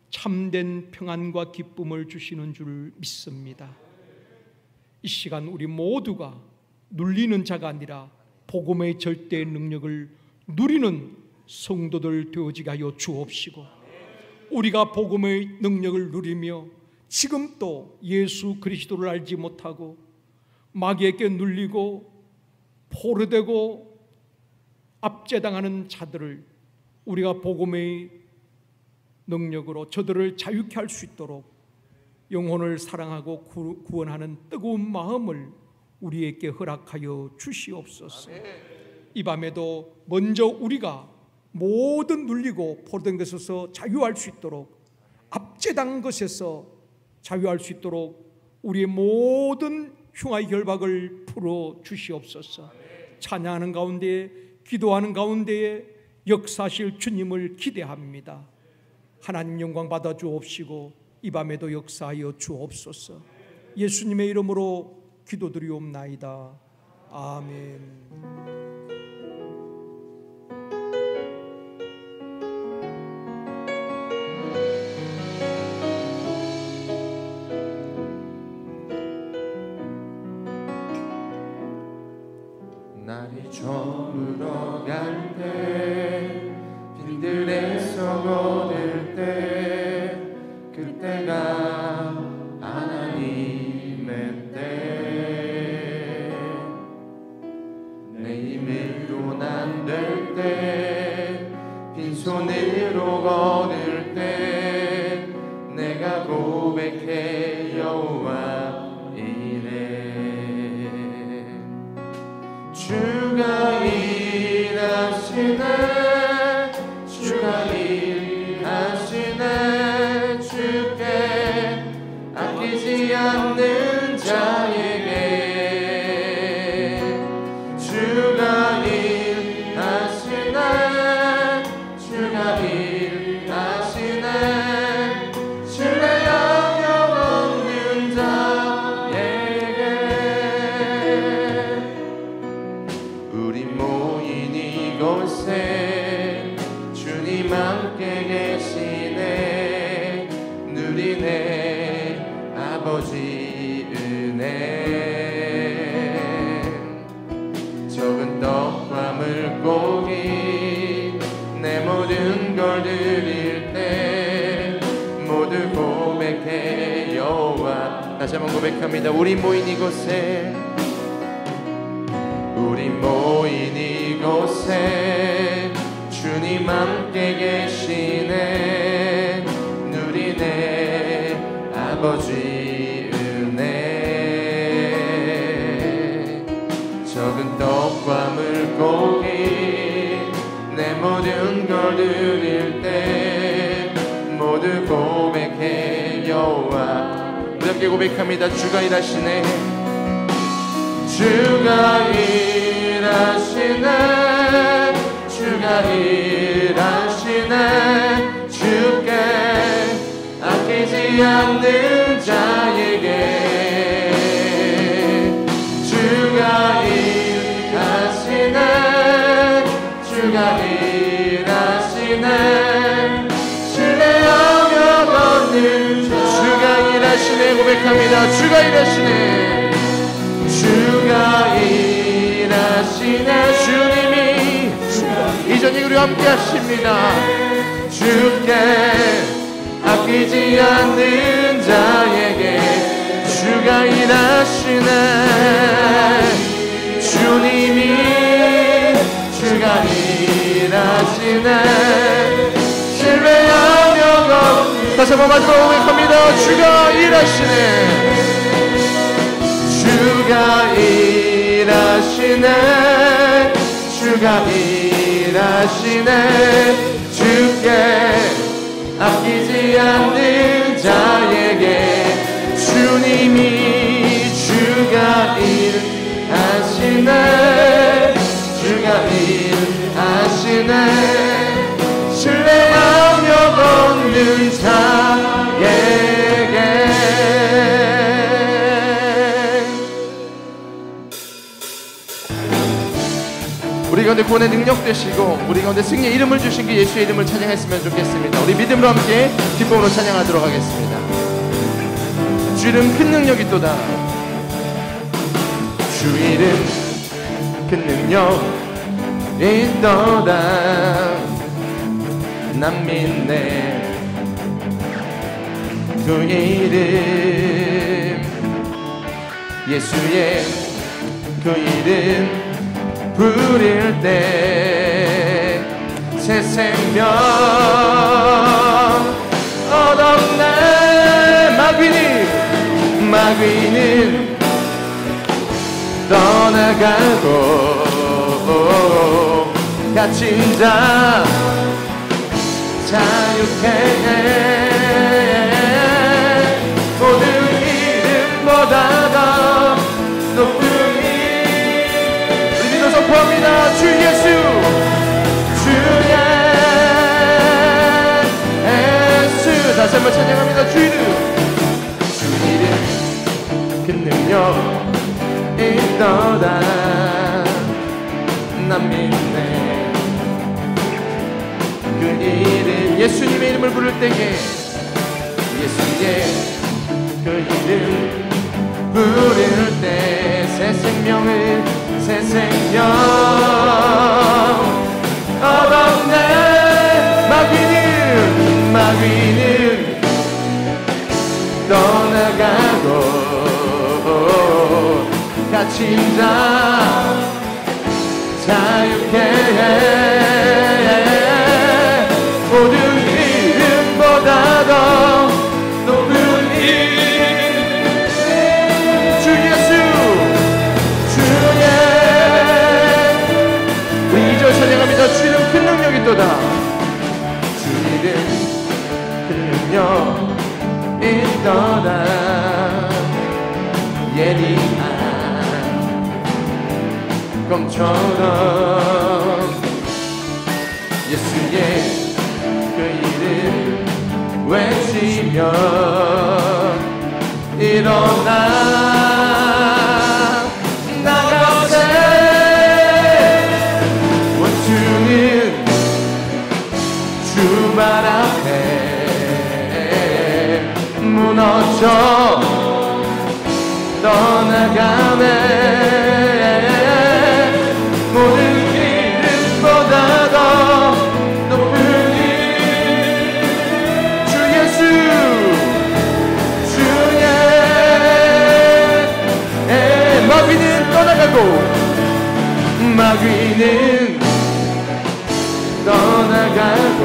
참된 평안과 기쁨을 주시는 줄 믿습니다. 이 시간 우리 모두가 눌리는 자가 아니라 복음의 절대 능력을 누리는 성도들 되어지게 하여 주옵시고 우리가 복음의 능력을 누리며 지금 또 예수 그리스도를 알지 못하고 마귀에게 눌리고 포로되고 압제당하는 자들을 우리가 복음의 능력으로 저들을 자유케 할 수 있도록 영혼을 사랑하고 구원하는 뜨거운 마음을 우리에게 허락하여 주시옵소서. 이 밤에도 먼저 우리가 모든 눌리고 포로된 것에서 자유할 수 있도록 압제당한 것에서 자유할 수 있도록 우리의 모든 흉악의 결박을 풀어 주시옵소서. 찬양하는 가운데 기도하는 가운데에 역사하실 주님을 기대합니다. 하나님 영광 받아 주옵시고 이 밤에도 역사하여 주옵소서. 예수님의 이름으로 기도드리옵나이다. 아멘. 날이 저물어갈 때 빈들에서 거들 때 그때가 하나님의 때 내 힘으로 안 될 때 빈손으로 거들 때 내가 고백해 여호와 이래 주가 일하시네 주가 일하시네 주께 아끼지 않는 자에게 주가 일하시네 주가 일하시네 신뢰 영역 없는 자에게 주님 함께 계시네. 누리네 아버지 은혜. 적은 떡과 물고기 내 모든 걸 드릴 때 모두 고백해 여호와. 다시 한번 고백합니다. 우리 모인 이곳에, 우리 모인 이곳에 주님 함께 계시네. 누리네 아버지 은혜. 적은 떡과 물고기 내 모든 걸 드릴 때 모두 고백해 여호와. 우리 함께 고백합니다. 주가 일하시네. 주가 일하시네. 주가 일하시네. 주께 아끼지 않는 자에게 주가 일하시네. 주가 일하시네. 신뢰하며 걷는 주가 일하시네. 고백합니다. 주가 일하시네. 주가 일하시네. 주님이 이전에 우리와 함께 하십니다. 주께 아끼지 않는 자에게 주가 일하시네. 주님이 주가 일하시네. 신뢰하며 다시 한번 마지막으로 고백합니다. 주가 일하시네. 주가 일하시네. 주가 일하시네. 주께 아끼지 않는 자에게 주님이 주가 일하시네. 주가 일하시네. 신뢰하며 걷는 자에게. 우리 가운데 구원의 능력 되시고 우리 가운데 승리의 이름을 주신 그 예수의 이름을 찬양했으면 좋겠습니다. 우리 믿음으로 함께 기쁨으로 찬양하도록 하겠습니다. 주 이름 큰 능력이 있도다. 주 이름 큰 능력 있도다. 난 믿네 그 이름. 예수의 그 이름 부릴 때 새 생명 얻었네. 마귀는 떠나가고 갇힌 자 자유케 해. 모든 이름보다 더 높은 선포합니다. 주 예수. 주 예수. 다시 한번 찬양합니다. 주 이름. 주 이름 큰 능력 있도다. 난 믿네 그 이름. 예수님의 이름을 부를 때에 예수의 그 이름 부를 때 새 생명을 새 생명 얻었네. 마귀는 떠나가고 갇힌 자 자유케 해. 모든 이름보다 더 높은 주 예수. 찬양합니다. 주 이름 큰 능력이 있도다. 주 이름 큰 능력 있도다. 예리한 검처럼 예수의 그 이름 외치면 일어나 나가세. 원수는 떠나가고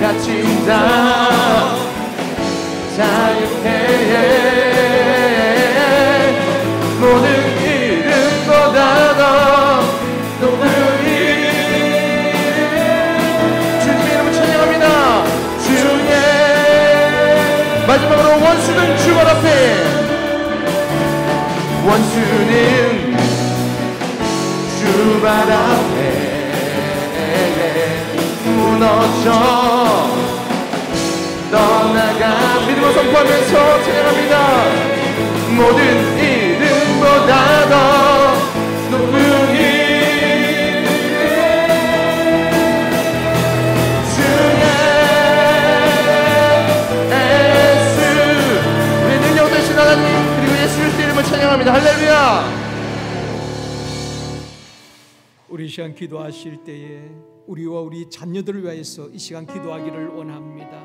갇힌다 자유해 모든 이름보다 더 높은 주님의 이름을 찬양합니다. 주의 마지막으로 원수는 주발 앞에 원수는 주발 앞에 무너져 떠나가 믿음을 선포하면서 찬양합니다. 모든 이름보다 더 높은 이름 주의 예수 우리의 능력 되신 하나님 그리고 예수 그리스도 이름을 찬양합니다. 할렐루야. 우리 이 시간 기도하실 때에 우리와 우리 자녀들을 위해서 이 시간 기도하기를 원합니다.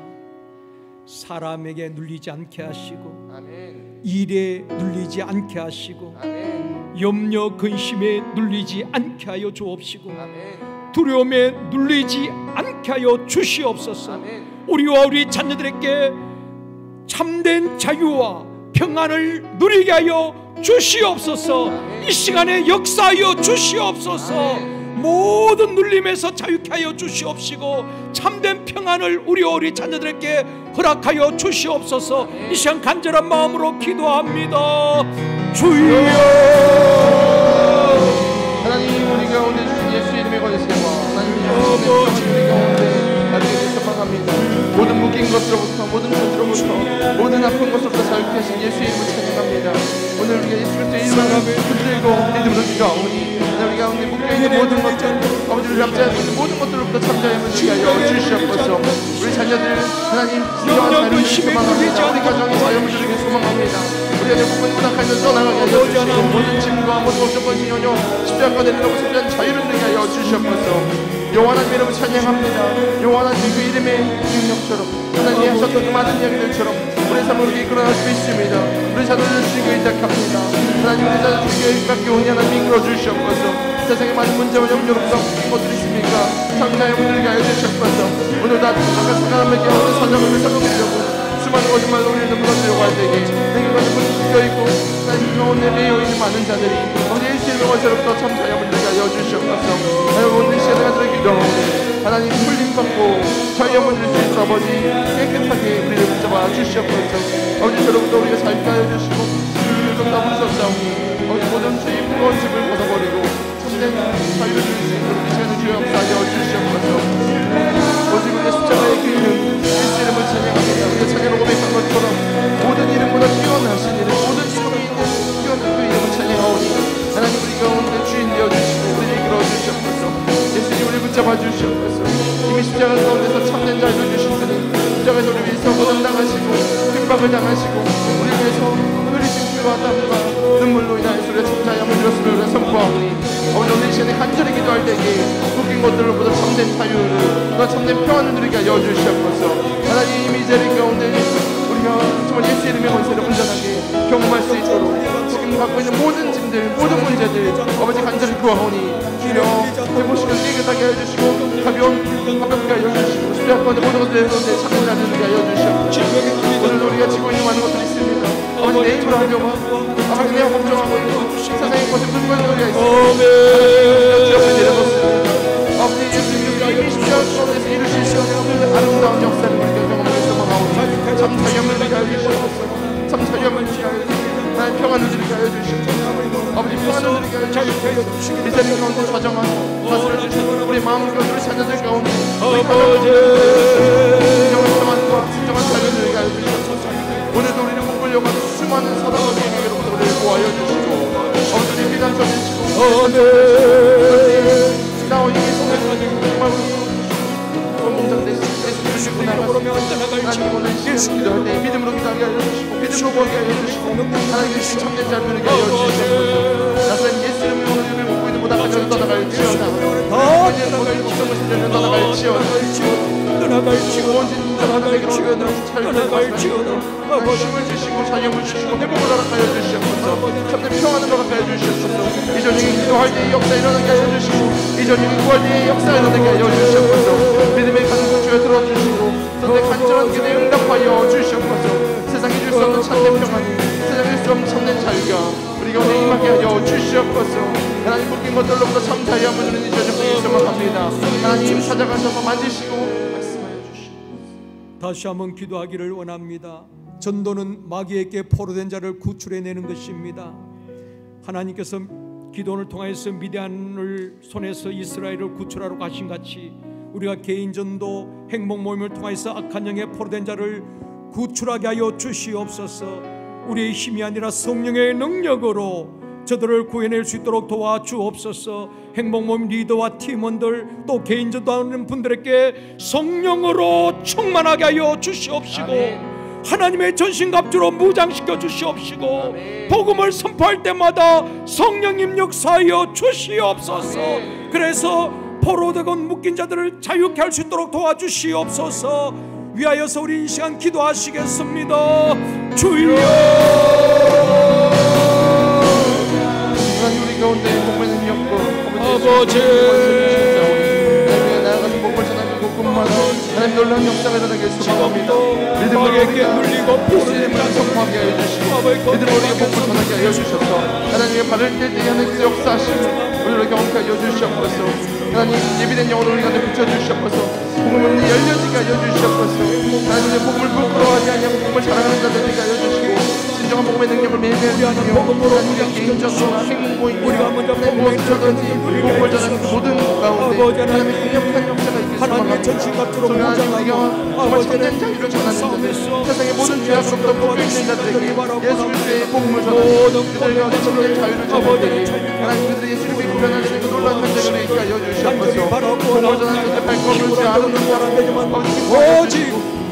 사람에게 눌리지 않게 하시고 아멘. 일에 눌리지 않게 하시고 아멘. 염려 근심에 눌리지 않게 하여 주옵시고 아멘. 두려움에 눌리지 않게 하여 주시옵소서. 아멘. 우리와 우리 자녀들에게 참된 자유와 평안을 누리게 하여 주시옵소서. 아멘. 이 시간에 역사하여 주시옵소서. 아멘. 모든 눌림에서 자유케 하여 주시옵시고 참된 평안을 우리와 우리 자녀들에게 허락하여 주시옵소서. 이 시간 간절한 마음으로 기도합니다. 주여 하나님 우리 가운데 주신 예수 이름에 걸으세요. 하나님 우리 가운데 하나님께 소망합니다. 모든 묶인 것으로부터 모든 것으로부터 모든 아픈 것으로부터 자유케 하신 예수 이름을 찬양합니다. 오늘 우리가 예수 그리스도의 이름을 붙들고 믿음으로 기도하오니 우리 가운데 묶여있는 모든 것들 아버지를 잡지 않는 모든 것들로부터 참자함을 하여 주시옵소서. 우리 자녀들 하나님 이러한 자유를 소망합니다. 우리 가정의 자유를 주시길 소망합니다. 우리 아들 부모님 문학하며 떠나가게 하여 주시고 모든 짐과 모든 걱정과 연요 십자가 내리라고 선포한 자유를 누리게 하여 주시옵소서. 여호와 하나님 이름을 찬양합니다. 여호와 하나님 그 이름의 능력처럼 하나님이 하셨던 그 많은 이야기들처럼 우리 삶을 우리에게 이끌어갈 수 있습니다. 우리 자녀들을 주님께 의탁합니다. 하나님 우리 자녀들 주님께 가까이 오니 하나님 이끌어 주시옵소서. 세상에 많은 문제와 염려로부터 무슨 것들이 있습니까? 참나의 문들에게 하여 주시옵소서. 오늘도 아침에 사람에게 오는 선정을 살펴보려고 수많은 거짓말로 우리를 무너뜨려고 할 때에 내게 가지고 묶여있고 하나님 가운데 매여있는 많은 자들이 어제 예수님의 원세로부터 참자의 문들에게 하여 주시옵소서. 하나님 오늘 시간에 가지고 기도하오니 하나님 풀림받고 자유의 문을 줄 수 아버지 깨끗하게 우리를 붙잡아 주시옵소서. 아버지 저로부터 우리가 자유케 하여 주시고 주를 좀 담으셨사오니 아버지 모든 주의 무거운 짐을 벗어버리고 참된 자유를 줄 수 있도록 이 시간에 주여 역사하여 주시옵소서. 오직 우리의 십자가의 그 이름 예수 이름을 찬양합니다. 우리가 찬양으로 고백한 것처럼 모든 이름보다 뛰어나신 이름 모든 이름이 있는 뛰어난 그 이름을 찬양하오니 하나님 우리 가운데 주인 되어주시고 우리를 이끌어 주시옵소서. 예수님 우리를 붙잡아 주시옵소서. 이미 십자가 가운데서 참된 자유를 주신 주님 십자가에서 우리 위해서 고난 당하시고 핍박을 당하시고 우리를 위해서 흘리신 피와 땀과 눈물로 인하여서 우리가 참자의 문이었음을 우리가 선포하오니 아버지 오늘 이 시간에 간절히 기도할 때에 묶인 것들로부터 참된 자유를 또 참된 평안을 누리게 하여 주시옵소서. 하나님 이 자리 가운데 우리가 정말 예수 이름의 권세를 온전하게 경험할 수 있도록 지금 갖고 있는 모든 짐들 모든 문제들 아버지 간절히 구하오니 주여 해보시고 깨끗하게 해주시고 가볍게 하여 주시고 십자가 가운데 모든 것들을 해놓는데 참된 자를 누리게 하여 주시옵소서. 오늘 우리가 지고 있는 많은 것들이 있습니다. 아버지 내 힘으로 하려고 아버지 내가 걱정하고 있고 세상의 것에 불구한 우리가 있습니다. 하나님 옆에 내려놓습니다. 아버지 예수님이 십자가 가운데서 이루실 수 있는 아름다운 역사를 우리가 경험하게 소망하오니 참 자유함을 누리게 하여 주시옵소서. 참 자유함을 누리게 하여 주시옵소서. 하나님 평안을 누리게 하여 주시옵소서. 아버지 평안을 누리게 하여 주시옵소서. 이 자리 가운데 좌정한 다스려 주시고 우리 마음과 우리 자녀들 가운데 우리 가정 가운데 진정한 평안과 진정한 자유를 누리게 하여 주시옵소서. 오늘도 우리를 묶으려고 하는 수많은 사단과 세계로부터 우리를 구하여 주시고 아버지 비단 전해주시고 나와 이게 정말 공장 대신 예수님을 믿고 나가시고 하나님 오늘 기도할 때 믿음으로 기도하게 하여 주시고 믿음으로 구하게 하여 주시고 하나님의 참된 자를 누리게 하여 주시옵소서. 나사님 예수 이름으로 오늘 우리를 묶고 있는 모든 가정을 떠나갈지어다 모든 모든 걱정을 세대를 떠나갈지어다 힘을 주시고 자유를 주시고 회복을 허락하여 주시옵소서. 참된 평안을 허락하여 주시옵소서. 이 저녁에 기도할 때 이 역사 일어나게 하여 주시고 이 전쟁이 구할때의 역사가 일어나게 하여 주시옵소서. 믿음의 간구주여 들어주시고 선대 간절한 기도에 응답하여 주시옵소서. 세상에 줄 수 없는 참된 평안이, 세상에 줄 수 없는 참된 자유가 우리 가운데 임하게 하여 주시옵소서. 하나님 묶인 것들로부터 참 자유함을 누리는 이 저녁 예수만 합니다. 하나님 찾아가셔서 만지시고 말씀하여 주시옵소서. 다시 한번 기도하기를 원합니다. 전도는 마귀에게 포로된 자를 구출해내는 것입니다. 하나님께서 기도를 통해서 미디안을 손에서 이스라엘을 구출하러 가신 같이 우리가 개인 전도 행복 모임을 통해서 악한 영에 포로된 자를 구출하게 하여 주시옵소서. 우리의 힘이 아니라 성령의 능력으로 저들을 구해낼 수 있도록 도와주옵소서. 행복 모임 리더와 팀원들 또 개인 전도하는 분들에게 성령으로 충만하게 하여 주시옵시고 아멘. 하나님의 전신갑주로 무장시켜 주시옵시고 아멘. 복음을 선포할 때마다 성령님 역사하여 주시옵소서. 아멘. 그래서 포로되고 묶인 자들을 자유케 할 수 있도록 도와주시옵소서. 위하여서 우리 이 시간 기도하시겠습니다. 주여. 하나님 우리 가운데 복음의 능력과 아버지 나아가서 복음을 전하는 곳곳마다 하나님 놀라운 역사가 일어나게 소망합니다. 믿음으로 우리가 예수님을 선포하게 하여 주시고 믿음으로 우리가 복음을 전하게 하여 주셔서 하나님의 발을 뗄 때에 하나님께서 역사하시고 우리를 경험하게 하여 주시옵소서. 하나님 예비된 영으로 우리 가운데 붙여주시옵소서. 복음을 열려지게 하여 주시옵소서. 하나님의 복음을 부끄러워하지 아니하고 복음을 자랑하는 자들 되게 하여 주시고 진정한 복음의 능력을 매일매일 복음으로 우리가 개인적으로나 행복모임 우리가 먼저 무엇이든지 복음을 전하는 모든 가운데 하나님의 강력한 역사가 있길 소망합니다. 하나님 우리가 정말 참된 자유를 전하는 자들 세상의 모든 죄악으로부터 구별된 자들에게 예수 그리스도의 복음을 전하는 그들 가운데 참된 자유를 전할 때에 하나님 그들의 예수님이 구별하는 그 놀라운 현장을 있게 하여 주시옵소서. 복음을 전하는 자들 발걸음을 제 아름다운 사람에게 오직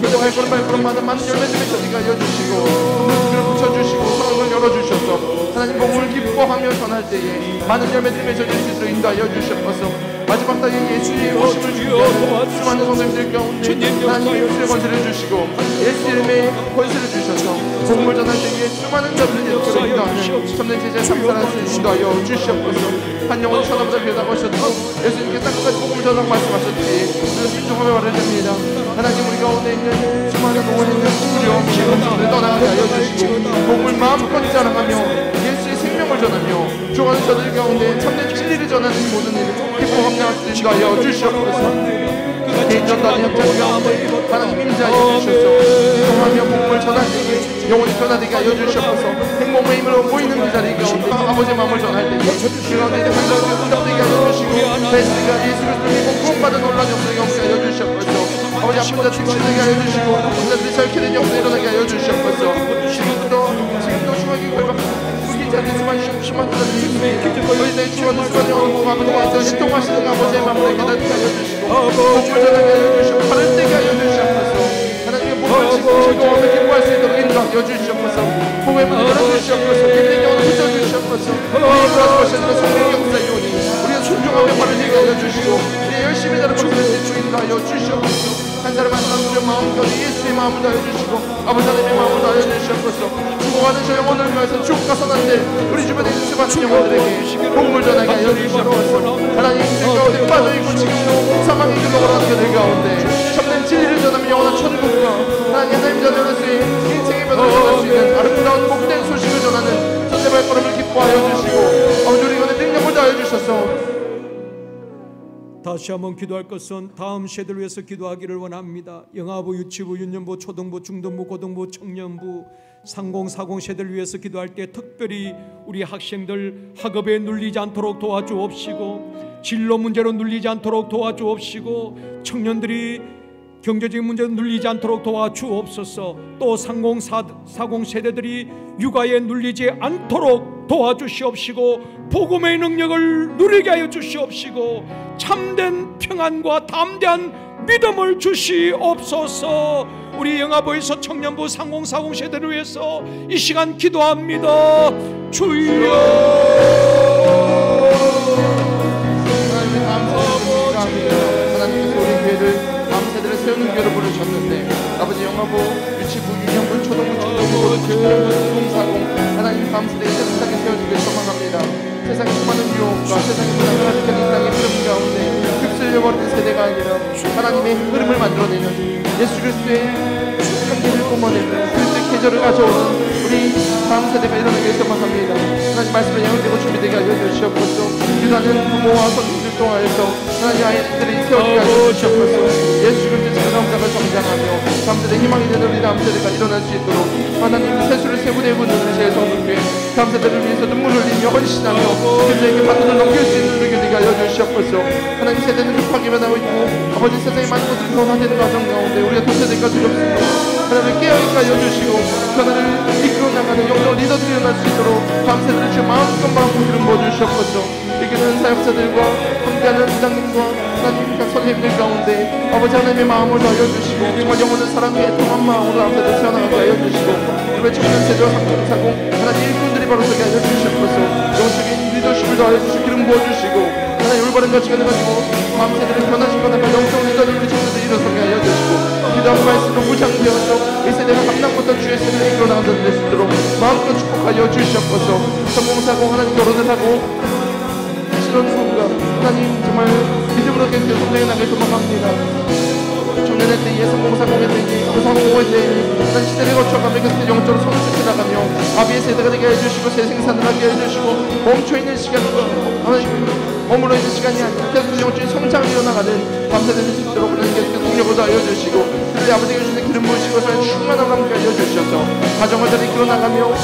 그들 발걸음마다 많은 열매들을 저리가 하여 주시고 눈을 붙여주시고 성을 열어주셔서 하나님 복음을 기뻐하며 전할 때에 많은 열매들이 맺어질 수 있도록 인도하여 주시옵소서. 마지막 날에 예수의 오심을 준비하는 수많은 성도님들 가운데 하나님의 육신의 권세를 주시고 예수 이름의 권세를 주셔서 복음을 전할 때에 수많은 자들이 예수를 인도하는 참된 제자의 삶을 인도하여 주시옵소서. 한 영혼 천하보다 비하다고 하셨고 예수님께 땅끝까지 복음을 전하고 말씀하셨기에 우리는 순종하며 말을 됩니다. 하나님 우리 가운데 있는 수많은 오해는 두려움, 신음들을 떠나가게 하여 주시고 복음을 마음껏 자랑하며 예수의 생명을 전하며 죽어가는 저들 가운데 참된 진리를 전하는 모든 일을 기뻐하며 할 수 있게 하여 주시옵소서. 개인전도하는 형제들 가운데 하나님 임재하여 주셔서 기도하며 복음을 전할 때에 영혼이 변화되게 하여 주시옵소서. 행복의 힘으로 모이는 그 자리 가운데 아버지의 마음을 전할 때에 그 가운데 간절하게 응답되게 하여 주시고 베스트가 예수 그리스도의 구원받은 놀라운 역사가 없게 하여 주시옵소서. 아버지 아픈 자들 치료되게 하여 주시고 아픈 자들이 살게 된 역사 일어나게 하여 주시옵소서. 지금도 중하게 결박한 자들이 심한 자들이 너희 내 주와는 수많은 영혼과 아버지께서 희통하시는 아버지의 마음을 깨닫게 하여 주시고 복음을 전하게 하여 주시고 발을 떼게 하여 주시옵소서. 하나님의 복음을 즐거워하며 기뻐할 수 있도록 인도하여 주시옵소서. 복음의 문을 열어주시옵소서. 기대의 영혼을 붙여주시옵소서. 우리의 돌아가시는 성령의 역사이오니 우리가 순종하며 발을 떼게 하여 주시고 우리의 열심히 자를 복음을 인도하여 주시옵소서. 한 사람 한 사람의 마음까지 예수의 마음을 다해 주시고 아버지 하나님의 마음을 다해 주시옵소서. 죽어가는 저 영혼을 위해서 죽 가서난데 우리 주변에 있는 수많은 영혼들에게 복음을 전하게 하여 주시옵소서. 하나님 그 가운데 빠져있고 지금도 사망의 길로 걸어가는 그들 가운데 참된 진리를 전하며 영원한 천국과 하나님 자녀로서의 인생의 변화를 전할 수 있는 아름다운 복된 소식을 전하는 천재 발걸음을 기뻐하여 주시고 아버지 우리 가운데 능력을 다해 주셔서 다시 한번 기도할 것은 다음 세대를 위해서 기도하기를 원합니다. 영아부, 유치부, 유년부, 초등부, 중등부, 고등부, 청년부, 3040 세대를 위해서 기도할 때 특별히 우리 학생들 학업에 눌리지 않도록 도와주옵시고 진로 문제로 눌리지 않도록 도와주옵시고 청년들이 경제적인 문제로 눌리지 않도록 도와주옵소서. 또 3040 세대들이 육아에 눌리지 않도록 도와주시옵시고 복음의 능력을 누리게 하여 주시옵시고 참된 평안과 담대한 믿음을 주시옵소서. 우리 영아부에서 청년부 3040 세대를 위해서 이 시간 기도합니다. 주여. 하나님께서 우리 교회를 세대를 세우는 교회로 부르셨는데 아버지 영아부, 유치부, 유년부, 초등부, 중등부, 청년부, 3040 하나님 다음 세대에 따뜻하게 세워주길 소망합니다. 세상의 수많은 유혹과 세상의 문화가 가득한 이 땅의 흐름 가운데 잊어버리는 세대가 아니라 하나님의 흐름을 만들어내는 예수 그리스도의 한계를 뿜어내는 그리스도의 계절을 가져오는 우리 다음 세대가 일어나게 해서만 합니다. 하나님 말씀을 양육되고 준비되게 알려주시옵소서. 기도하는 부모와 선생님들 통하여서 하나님 아이들이 세워지게 알려주시옵소서. 예수 그리스도의 자랑자가 성장하며 다음 세대 희망이 되는 우리 다음 세대가 일어날 수 있도록 하나님 세수를 세부대 부는 제 성도교회 다음 세대를 위해서 눈물을 흘리며 헌신하며 그들에게 바톤을 넘길 수 있는 우리 교회가 알려주시옵소서. 하나님 세대는 급하게 변하고 있고 아버지 세상에 많은 것들이 변화되는 과정 가운데 우리가 두 세대가 두렵습니다. 하나님 깨어있게 알려주시고 변화를 이끌어 나가는 영적 리더들이 일어날 수 있도록 다음 세대를 주여 마음껏 기름 부어주시옵소서. 이끄는 사역자들과 함께하는 부장님과 하나님 각 선생님들 가운데 아버지 하나님의 마음을 알려주시고 정말 영혼은 사랑의 애통한 마음으로 다음 세대를 세워나가게 알려주시고 우리의 청년 세대와 상봉사고 하나님 일꾼들이 바로 서게 알려주시옵소서. 영적인 리더십을 더하여주시고 기름 부어주시고 하나님 올바른 가치관을 가지고 다음 세대를 변화시키고 나가 영적 리더들이 우리 청년들이 일어서게 알려주시고 기도하는 말씀으로 무장되어서 이 세대가 감당 못한 주의 세대를 이끌어 나가는 될 수 있도록 마음껏 축복하여 주시옵소서. 성공사고 하나님 결혼을 하고 신혼부부가 하나님 정말 믿음으로 계속 성장해 나갈 소망합니다. 청년의 때에 성공사공의 때에 성공의 때에 난 시대를 거쳐가며 계속 영적으로 손을 쫓아나가며 아비의 세대가 되게 해주시고 새 생산을 하게 해주시고 멈춰있는 시간과 하나님 머물러 있는 시간이 아니라 계속 영적인 성장을 이어나가는 밤새될 수 있도록 하나님 계속 동력을 알려주시고 그들의 아버지가 주시는 기름 부으시고 사는 충만한 함께 알려주셔서 가정을 잘 이끌어나가며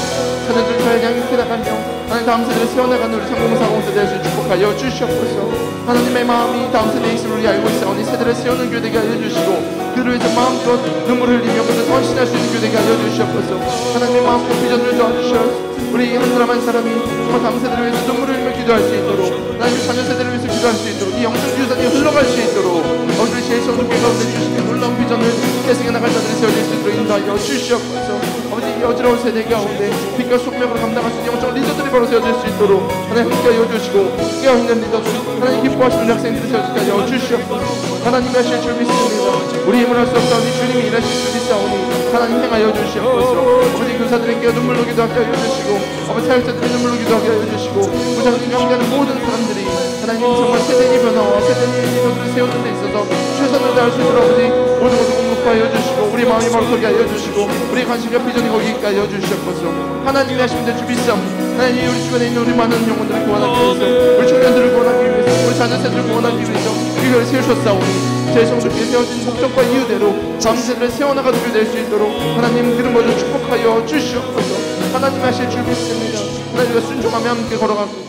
자녀들 잘 양육해나가며 하나님 다음 세대를 세워나가는 우리 성공사공 세대를 축복하여 주시옵소서. 하나님의 마음이 다음 세대에 있음을 우리 알고 있사오니 세대를 세우는 교회 되게 알려주시고 그를 위해서 마음껏 눈물을 흘리며 그를 헌신할 수 있는 교회 되게 알려주시옵소서. 하나님의 마음껏 비전을 도와주시옵소서. 우리 한 사람 한 사람이 정말 다음 세대를 위해서 눈물을 흘리며 기도할 수 있도록 하나님 자녀 세대를 위해서 기도할 수 있도록 이 영적 유산이 흘러갈 수 있도록 우리 제일 성도교회 가운데 주시는 놀라운 비전을 계승해 나갈 자들이 세워질 수 있도록 인도하여 주시옵소서. 아버지 이 어지러운 세대 가운데 빛과 숙명으로 감당할 수 있는 영적 리더들이 바로 세워질 수 있도록 하나님 함께하여 주시고 깨어있는 리더들 하나님 기뻐하시는 학생들이 세워지게 하여 주시옵소서. 하나님이 하실 줄 믿습니다. 우리 힘을 할 수 없사오니 주님이 일하실 줄 믿사오니 하나님 행하여 주시옵소서. 아버지 교사들에게 눈물로 기도하게 하여 주시고 아버지 사역자들에게 눈물로 기도하게 하여 주시고 부장님과 함께하는 모든 사람들이 하나님 정말 세대의 변화와 세대의 리더들을 세우는 데 있어서 최선을 다할 수 있도록 아버지 모든 것을 공급하여 주시고 우리 마음이 멈서게 하여 주시고 우리 관심과 비전이 거기 있게 하여 주시옵소서. 하나님이 하시면 될 줄 믿사옵니다. 하나님 우리 주변에 있는 우리 많은 영혼들을 구원하기 위해서 우리 청년들을 구원하기 위해서 우리 자녀 세대를 구원하기 위해서 이 교회를 세우셨사오니 제 성도께 세워진 목적과 이유대로 다음 세대를 세워나가게 될 수 있도록 하나님 그를 먼저 축복하여 주시옵소서. 하나님 하실 줄 믿습니다. 하나님과 순종하며 함께 걸어가고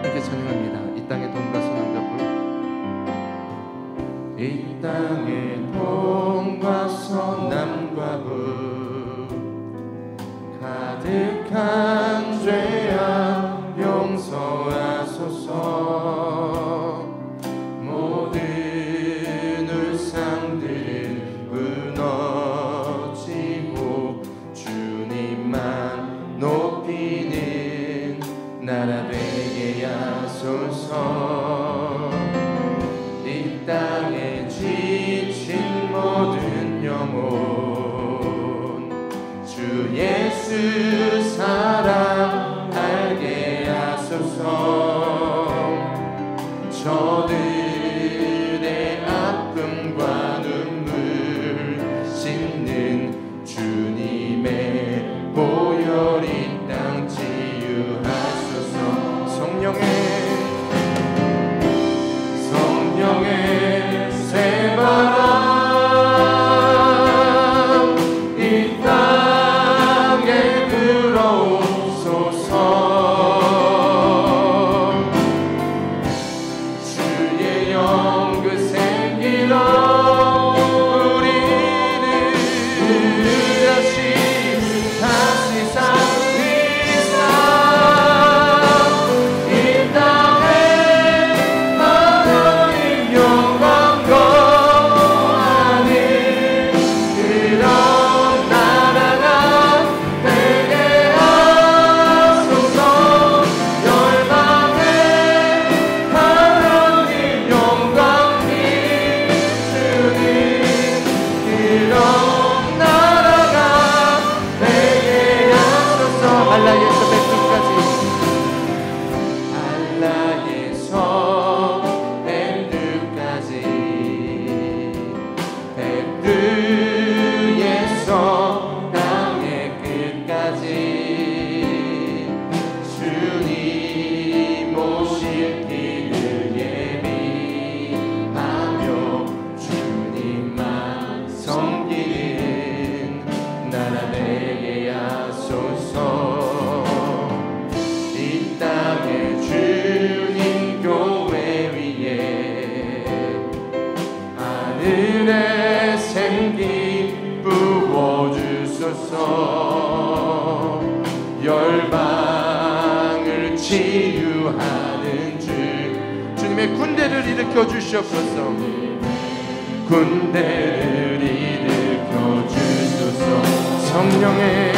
이렇게 찬양합니다. 이 땅의 돈과 소나무가 이 땅의 돈과 소나무가 가득한 죄악 용서하소서. 모든 울상들을 무너지고 주님만 높이는 나라 되게 하소서. 이 땅에 지친 모든 영혼 주 예수 사랑 알게 하소서. 저들의 아픔과 눈물 씻는 주님의 보혈 이 땅 치유하소서. 성령의 새바람 이 땅에 불어오소서. 하늘의 생기 부어주소서. 열방을 치유하는 주 주님의 군대를 일으켜 주시옵소서. 군대를 일으켜 주소서. 성령의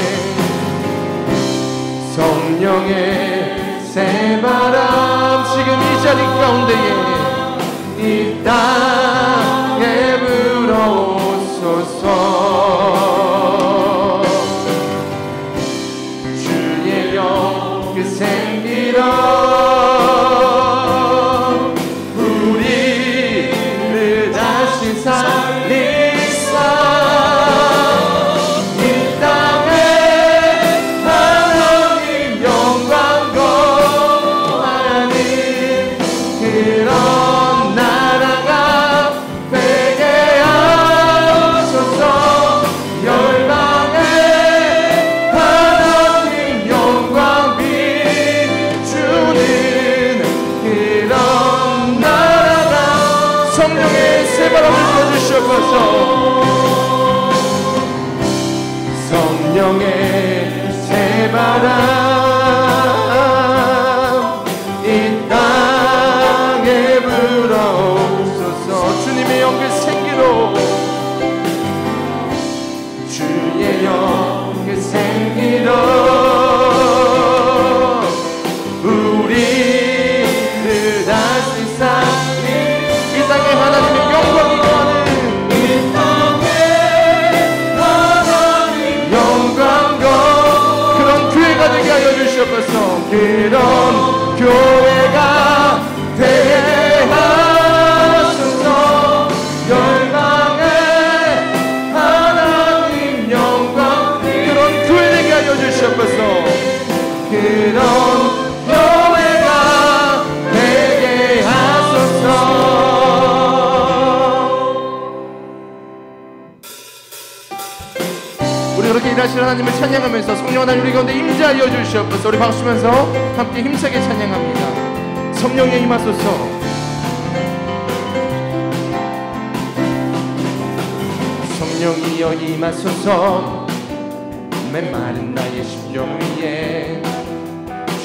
새바람 지금 이 자리 가운데에 이 땅에 불어오소서. 주의 영 그 생기로 우리를 다시 살리사. 이 땅에 하나님 영광 거하니 그런 나라가 되게 하소서. 열방에 하나님 영광 비추는 그런 나라가. 성령의 새바람을 불어주시옵소서. 성령의 새바람 이 땅에 불어오소서. 주님의 영 그 생기로 주의 영 그 생기로 우리를 다시 살리. 이 땅에 하나님의 영광이 거하는 영광과 그런 교회가 되게 하여 주시옵소서. 그런 교회가 되게 하소서. 열방에 하나님 영광 그런 교회 되게 하여 주시옵소서. 그런 교회가 되게 하소서. 우리 그렇게 일하시는 하나님을 찬양하면서 성령 하나님 우리 가운데 임재하여 주시옵소서. 우리 박수면서 함께 힘차게 찬양합니다. 성령에 임하소서. 성령이여 임하소서. 메마른 나의 심령 위에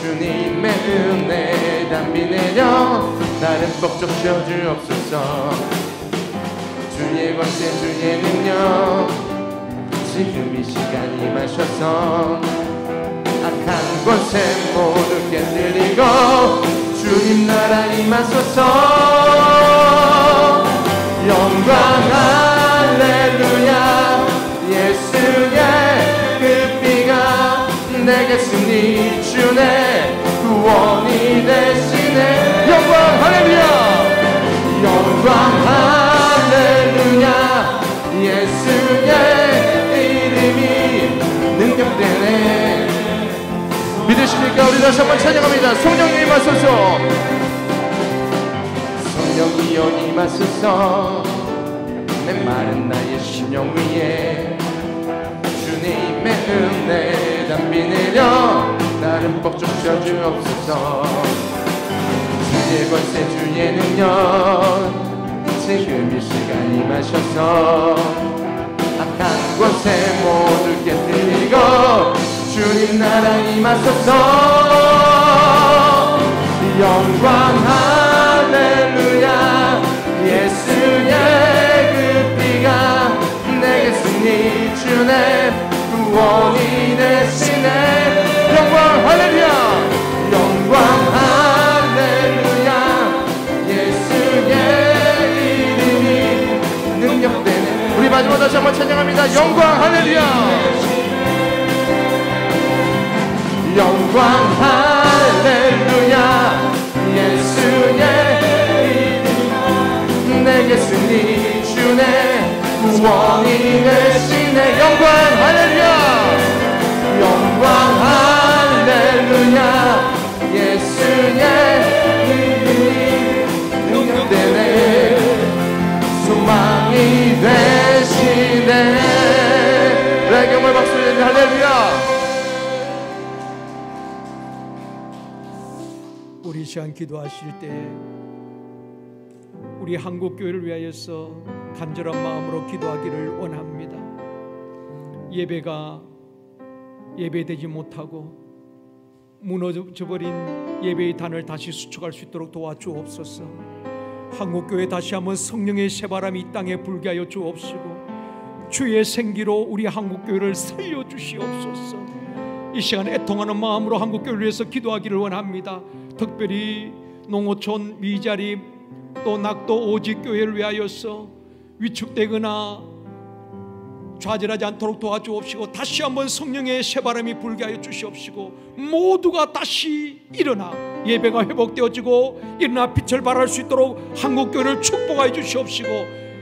주님의 은혜 담비 내려 나를 뻑적 채워주옵소서. 주의 권세 주의 능력 지금 이 시간 임하셔서 악한 권세 모두 깨뜨리고 주님 나라 임하소서. 영광 할렐루야. 예수의 그 피가 내게 승리 주네 구원이 되시네. 영광 할렐루야. 영광 할렐루야. 예수의 이름이 능력되네. 믿으십니까? 우리 다시 한번 찬양합니다. 성령이 임하소서. 성령이여 임하소서. 메마른 나의 심령 위에 주님의 은혜 담비 내려 나를 뻑적 채워주옵소서. 주의 권세 주의 능력 지금 이 시간 임하셔서 악한 권세 모두 깨뜨리고 주님 나라 임하소서. 영광 할렐루야. 예수의 그 피가 내게 승리 주네 구원이 되시네. 영광 할렐루야. 영광 할렐루야. 예수의 이름이 능력되네. 우리 마지막 다시 한번 찬양합니다. 영광 할렐루야. 영광 할렐루야. 예수의 이름 내게 승리 주네 구원이 되시네. 영광 할렐루야. 영광 할렐루야. 예수의 이름이 능력되네 소망이 되시네. 대경을 박수를 드리는 할렐루야. 우리 이 시간 기도하실 때 우리 한국교회를 위하여서 간절한 마음으로 기도하기를 원합니다. 예배가 예배되지 못하고 무너져버린 예배의 단을 다시 수축할 수 있도록 도와주옵소서. 한국교회 다시 한번 성령의 새바람이 이 땅에 불게 하여 주옵시고 주의 생기로 우리 한국교회를 살려주시옵소서. 이 시간 애통하는 마음으로 한국교회를 위해서 기도하기를 원합니다. 특별히 농어촌, 미자립, 또 낙도 오직교회를 위하여서 위축되거나 좌절하지 않도록 도와주옵시고 다시 한번 성령의 새바람이 불게 하여 주시옵시고 모두가 다시 일어나 예배가 회복되어지고 일어나 빛을 발할 수 있도록 한국교회를 축복하여 주시옵시고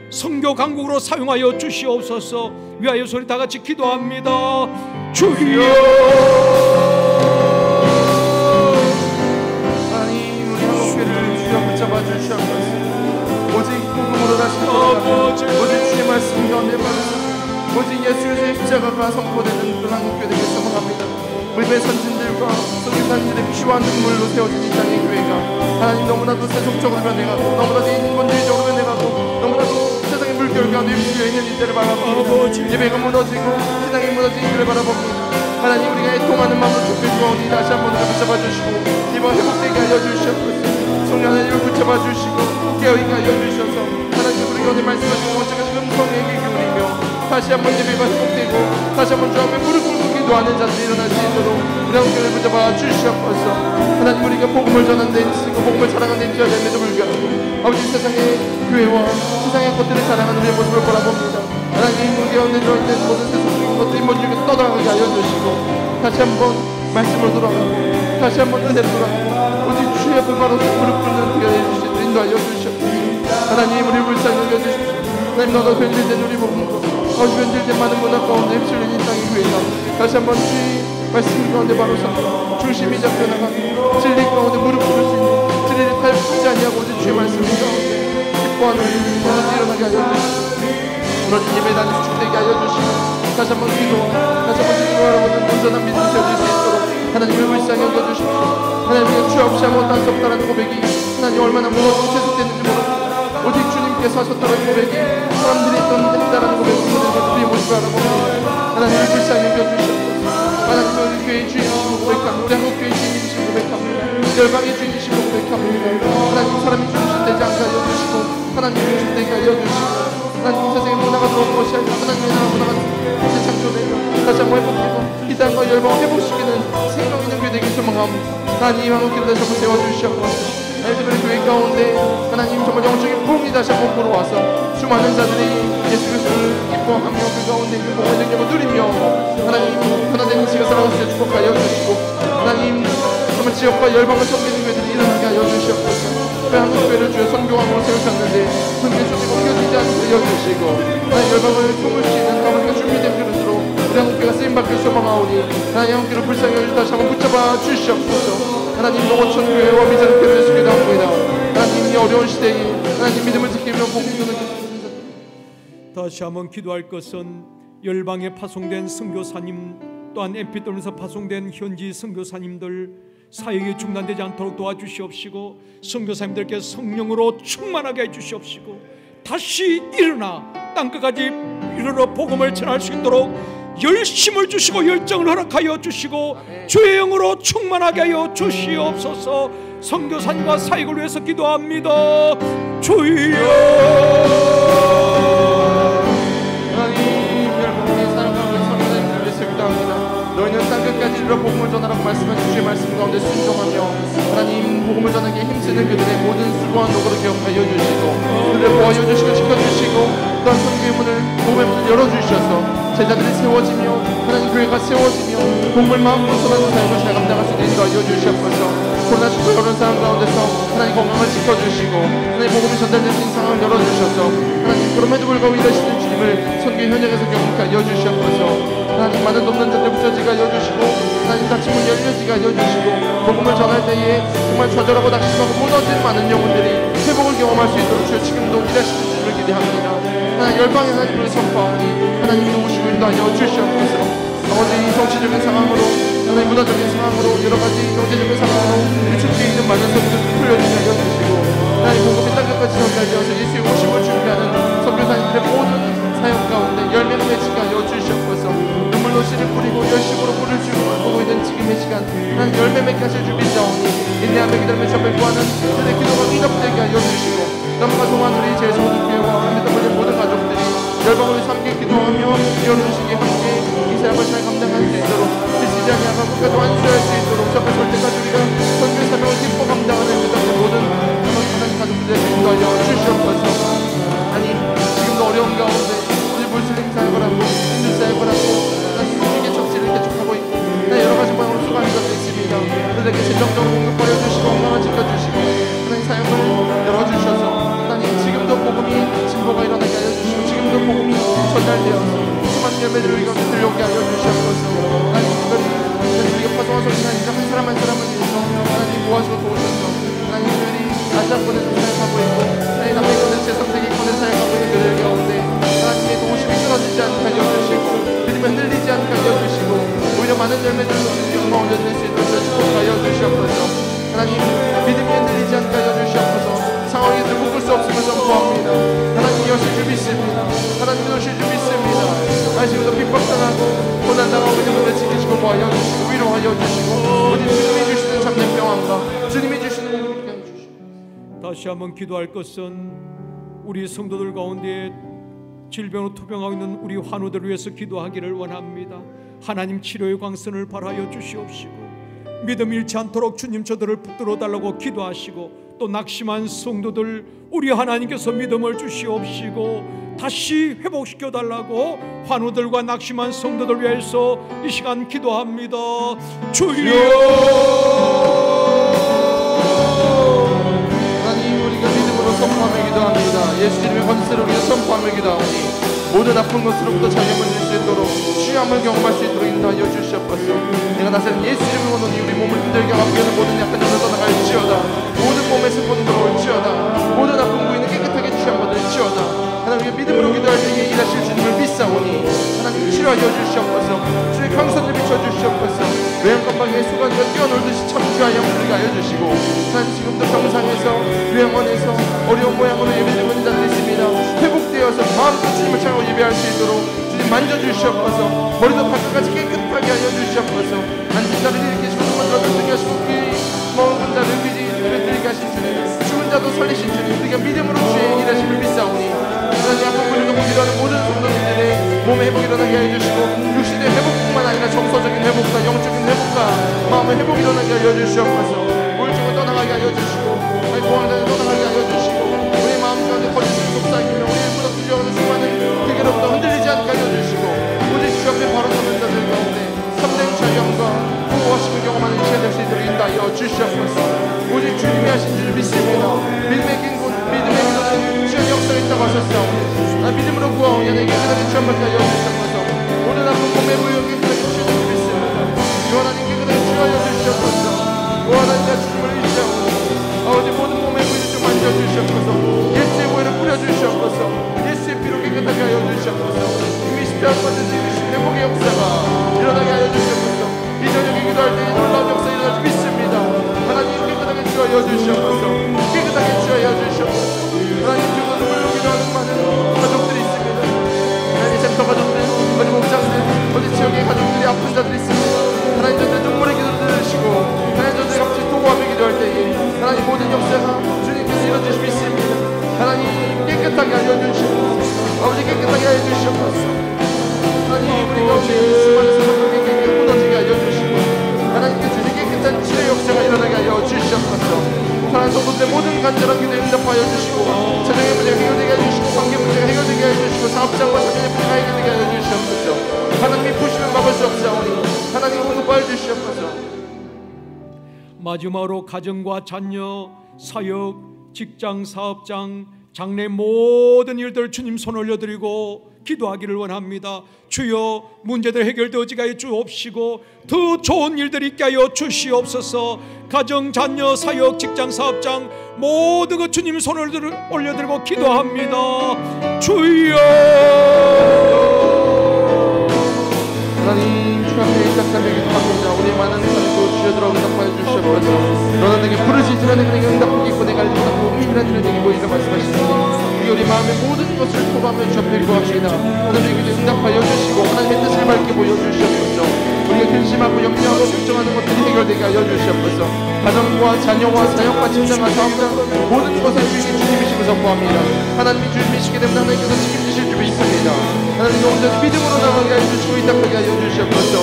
선교 강국으로 사용하여 주시옵소서. 위하여 소리 다 같이 기도합니다. 주여, 하나님 우리 한국교회를 주여 붙잡아 주시옵소서. 오직 복음으로 다시 돌아가는 오직 주의 말씀 가운데 받으소서. 오직 예수 그리스도의 십자가가 선포되는 그 한국교회 되길 소망합니다. 물배 선진들과 선교사님들의 피와 눈물로 세워진 이 땅의 교회가 하나님 너무나도 세속적으로 변해가고 너무나도 인본주의적으로 변해가고 너무나도 세상의 물결 가운데 휩쓸려 있는 이때를 바라봅니다. 예배가 무너지고 신앙이 무너진 이들을 바라봅니다. 하나님 우리가 애통하는 마음으로 좁혀주오니 다시 한번 우리를 붙잡아 주시고 이번 회복되게 하여 주시옵소서. 성령 하나님을 붙잡아 주시고 깨어있게 하여 주셔서 하나님 우리가 오늘 말씀하신 언제까지 음성에게 기울이며 다시 한번 예배가 회복되고 다시 한번 주 앞에 무릎 꿇고 기도하는 자들이 일어날 수 있도록 우리 한국교회를 붙잡아 주시옵소서. 하나님 우리가 복음을 전하는 데 있으시고 복음을 자랑하는 데 있지 않음에도 불구하고 아버지 세상의 교회와 세상의 것들을 자랑하는 우리의 모습을 바라봅니다. 하나님 우리 가운데 들어있는 모든 세상적인 것들이 모두에게 떠나가게 하여 주시고 다시 한번 말씀으로 돌아가고 다시 한번 은혜로 돌아가고 오직 주의 앞에 바로 무릎 꿇는 그가 해주시도록 인도하여 주시옵소서. 하나님 우리 불쌍히 여겨주십시오. 하나님 너도 변질된 우리 복음으로 아버지 변질된 많은 문화 가운데 휩쓸린 이 땅의 교회가 다시 한번 주의 말씀 가운데 바로 서고 중심이 잡혀나가고 진리 가운데 무릎 꿇을 수 있는 진리를 탈피하지 아니하고 오직 주의 말씀 가운데 기뻐하는 모든 일어나게 하여 주시고 무너진 예배단이 수축되게 하여 주시고 다시 한번 기도와 다시 한번 기도하라고는 온전한 믿음 세워질 수 있도록 하나님을 불쌍히 여겨주십시오. 하나님의 주 없이 아무것도 할 수 없다는 고백이 하나님 얼마나 무너지고 계속되는지 모릅니다. 오직 주님께서 하셨다는 고백이 사람들이 했다라는 고백을 보는 것들이 모습을 알아봅니다. 하나님을 불쌍히 여겨주시옵소서. 하나님 우리 교회의 주인이시고 고백합니다. 우리 한국교회의 주인이시고 고백합니다. 열방의 주인이시고 고백합니다. 하나님 사람이 중심되지 않게 하여 주시고 하나님 중심되게 하여 주시고 하나님 세상에 문화가 들어오는 것이 아니라 하나님의 나라 문화가 다시 창조되고 다시 한번 회복되고 이 땅과 열방을 회복시키는 생명 있는 교회 되길 소망합니다. 하나님 한국교회를 다시 한번 세워주시옵소서. 하나님의 교회 가운데 하나님 정말 영적인 부흥이 다시 한번 불어와서 수많은 자들이 예수 그리스도를 기뻐하며 그 가운데 있는 복음의 능력을 누리며 하나님 변화되는 시간 살아가서 축복하여 주시고 하나님 정말 지역과 열방을 섬기는 교회들이 일어나게 하여 주시옵소서. 한국교회를 주여 선교왕으로 세우셨는데 선교의 소리가 옮겨지지 않게 여주시고 하나님 열방을 품을 수 있는 아버지가 준비된 그릇으로 우리 한국교회가 쓰임받길 소망하오니 하나님 한국교회를 불쌍히 여주시고 다시 한번 붙잡아 주시옵소서. 하나님 농어촌 교회와 미자립 교회를 위해서 기도합니다. 하나님 이 어려운 시대에 하나님 믿음을 지키며 복음을 다시 한번 기도할 것은 열방에 파송된 선교사님 또한 MP3에서 파송된 현지 선교사님들 사역이 중단되지 않도록 도와주시옵시고 선교사님들께 성령으로 충만하게 해주시옵시고 다시 일어나 땅끝까지 이르러 복음을 전할 수 있도록 열심을 주시고 열정을 허락하여 주시고 주의 영으로 충만하게 하여 주시옵소서. 선교사님과 사역을 위해서 기도합니다. 주여 너희는 땅끝까지 이르러 복음을 전하라고 말씀하신 주의 말씀 가운데 순종하며 하나님 복음을 전하기에 힘쓰는 그들의 모든 수고와 노고를 기억하여 주시고 그들을 보호하여 주시고 지켜주시고 또한 선교의 문을 복음의 문을 열어주셔서 제자들이 세워지며 하나님 교회가 세워지며 복음을 마음으로 전하는 사역을 잘 감당할 수 있는 인도하여 주시옵소서. 코로나19 이런 상황 가운데서 하나님 건강을 지켜주시고 하나님 복음이 전달될 수 있는 상황을 열어주셔서 하나님 그럼에도 불구하고 일하시는 주님을 선교의 현장에서 경험케 하여 주시옵소서. 하나님 많은 돕는 자들 붙여지게 하여 주시고 하나님 닫힌 문 열려지게 하여 주시고 복음을 전할 때에 정말 좌절하고 낙심하고 무너진 많은 영혼들이 회복을 경험할 수 있도록 주여 지금도 일하시는 주님을 기대합니다. 하나님 열방의 하나님을 선포하오니 하나님 도우시고 인도하여 주시옵소서. 아버지 이 정치적인 상황으로 하나님 문화적인 상황으로 여러가지 경제적인 상황으로 위축되어 있는 많은 성도들을 풀려주게 하여 주시고 하나님 복음이 땅끝까지 전달되어서 예수의 오심을 준비하는 선교사님 열방을 위해서 함께 기도하며 열어주시기 함께 이 사역을 잘 감당할 수 있도록 지치지 아니하고 끝까지 완수할 수 있도록 접해 설 때까지 우리가 선교의 사명을 기뻐 감당하는 그 모든 하나님 가족들에게 인도하여 주시옵소서. 아니 지금도 어려운 가운데 우리 물슬림 사역을 하고 힘든 사역을 하고 주님의 정치를 개척하고 있고 여러 가지 방향으로 수고하는 것도 있습니다. 그들에게 재정적으로 공급하여 주시고 건강을 지켜주시고 하나님 사역을 열어주셔서 하나님 지금도 복음이 진보가 일어나게 하여 주시고 지금도 복음이 전달되어서 수많은 열매들을 우리 가운데 들려오게 하여 주시옵소서. 하나님 특별히 우리가 파송한 소리가 아니라 한 사람 한 사람을 위해서 하나님 모아주고 도우셔서 하나님 특별히 아시아권에서 사역하고 있고 하나님 남미권에서 제3세계권에서 사역하고 있는 그들 가운데 하나님의 도우심이 끊어지지 않게 하여 주시고 믿음이 흔들리지 않게 하여 주시고 오히려 많은 열매들을 영광 올려드릴 수 있도록 축복하여 주시옵소서. 하나님 믿음이 흔들리지 않게 하여 주시옵소서. 상황이 묶을 수 없음을 선포합니다. 하나님 여실 줄 믿습니다. 하나님 오실 줄 믿습니다. 아시고도 핍박당하고 고난당하고 있는 분들 지키시고 모아여 주시고 위로하여 주시고 오직 주님이 주시는 참된 평안과 주님이 주시는 공급을 하여 주시고 다시 한번 기도할 것은 우리 성도들 가운데 질병으로 투병하고 있는 우리 환우들을 위해서 기도하기를 원합니다. 하나님 치료의 광선을 발하여 주시옵시고 믿음 잃지 않도록 주님 저들을 붙들어 달라고 기도하시고 또 낙심한 성도들 우리 하나님께서 믿음을 주시옵시고 다시 회복시켜 달라고 환우들과 낙심한 성도들 위해서 이 시간 기도합니다. 주여 하나님 우리가 믿음으로 선포하며 기도합니다. 예수 이름의 권세로 우리가 선포하며 기도하오니 모든 아픈 것으로부터 자유함을 줄 수 있도록 취함을 경험할 수 있도록 인도하여 주시옵소서. 내가 나서는 예수 이름을 원하니 우리 몸을 힘들게 하고 하는 모든 약한 점을 떠나갈지어다. 모든 몸에 슬픔을 들어올지어다. 모든 아픈 부위는 깨끗하게 취함받을지어다. 하나님 우리가 믿음으로 기도할 때에 일하실 주님을 믿사오니 하나님 치료하여 주시옵소서. 주의 강선을 비춰주시옵소서. 요양건방의 수건과 뛰어놀듯이 참주하여 우리가 하여 주시고 하나님 지금도 병상에서 요양원에서 어려운 모양으로 예배드리고 있는 자들이 있습니다. 회복되어서 마음껏 주님을 찾고 예배할 수 있도록 주님 만져주시옵소서. 머리도 발끝까지 깨끗하게 하여 주시옵소서. 앉은 자를 일으키시고 누운 자를 들게 하시고 먹은 자를 들게 하신 주님 죽은 자도 살리신 주님 우리가 믿음으로 주의 일하심을 믿사오니 하나님 아픈 분을 놓고 기도하는 모든 성도님들의 몸의 회복이 일어나게 하여 주시고 육신의 회복뿐만 아니라 정서적인 회복과 영적인 회복과 마음의 회복이 일어나게 하여 주시옵소서. 우울증을 떠나가게 하여 주시고 공황장애 떠나가게 하여 주시고 우리 마음 가운데 거짓을 속삭이며 우리의 무너뜨려가는 수많은 기계로부터 흔들리지 않게 하여 주시고 오직 주 앞에 바로 서는 자들 가운데 참된 자유함과 보호하심을 경험하는 시간 될 수 있도록 인도하여 주시옵소서. 오직 주님이 하신 줄 믿습니다. 믿음의 기도는 주의 역사가 있다고 하셨사오니 믿음으로 구하오니 내게 깨끗하게 취함받게 하여 주시옵소서. 모든 아픈 몸의 부위를 깨끗하게 치유해 줄 믿습니다. 주 하나님 깨끗하게 치유하여 주시옵소서. 오 하나님 내 주님을 의지하오니 아버지 모든 몸의 부위를 좀 만져주시옵소서. 예수의 보혈을 뿌려주시옵소서. 예수의 피로 깨끗하게 하여 주시옵소서. 이미 십자가 받은 회복의 역사가 일어나게 하여 주시옵소서. 이 저녁에 기도할 때 놀라운 역사 일어날 줄 믿습니다. 하나님 깨끗하게 치유하여 주시옵소서. 깨끗하게 치유하여 주시옵소서. 하나님 주고 눈물로 기도하는 많은 가족들이 있습니다. 하나님 센터 가족들, 어디 목장들, 어디 지역의 가족들이 아픈 자들이 있습니다. 하나님 저들 눈물의 기도를 들으시고 하나님 저들 같이 도구하며 기도할 때에 하나님 모든 역사가 주님께서 이루어주실 믿습니다. 하나님 깨끗하게 하여 주시고 아버지 깨끗하게 하여 주시옵소서. 하나님 우리 가운데 수많은 사람들에게 깨끗하게 무너지게 하여 주시고 하나님께 주신 깨끗한 치료의 역사가 일어나게 하여 주시옵소서. 하나님 성도들의 모든 간절한 기도에 응답하여 주시고 자녀의 문제가 해결되게 하여 주시고 관계 문제가 해결되게 하여 주시고 사업장과 자녀의 문제가 해결되게 하여 주시옵소서. 하나님이 부시면 막을 수 없사오니 하나님 공급하여 주시옵소서. 마지막으로 가정과 자녀, 사역, 직장, 사업장, 장래 모든 일들 주님 손 올려드리고 기도하기를 원합니다. 주여 문제들 해결되어지게 하여 주옵시고 더 좋은 일들이 있게 하여 주시옵소서. 가정, 자녀, 사역, 직장, 사업장 모든 것 주님 손 올려드리고 기도합니다. 주여 하나님 주 앞에 인탁하며 기도합니다. 우리 많은 사람도 주여들어 응답하여 주시옵소서. 너는 내게 부르짖으라 내가 내게 응답하겠고 내가 알리고 필요한 일을 내게 보이라 말씀하시니 우리 마음의 모든 것을 토로하며 주 앞에 구합니다. 하나님 기도에 응답하여 주시고 하나님의 뜻을 밝게 보여주시옵소서. 우리가 근심하고 염려하고 걱정하는 것들이 해결되게 하여 주시옵소서. 가정과 자녀와 사역과 직장과 사업장 모든 것을 주인 주님이시고 선포합니다. 하나님이 주님이시기 때문에 하나님께서 책임지실 줄 믿습니다. 하나님 온전히 믿음으로 나가게 하여 주시고 이닦게 하여 주시옵소서.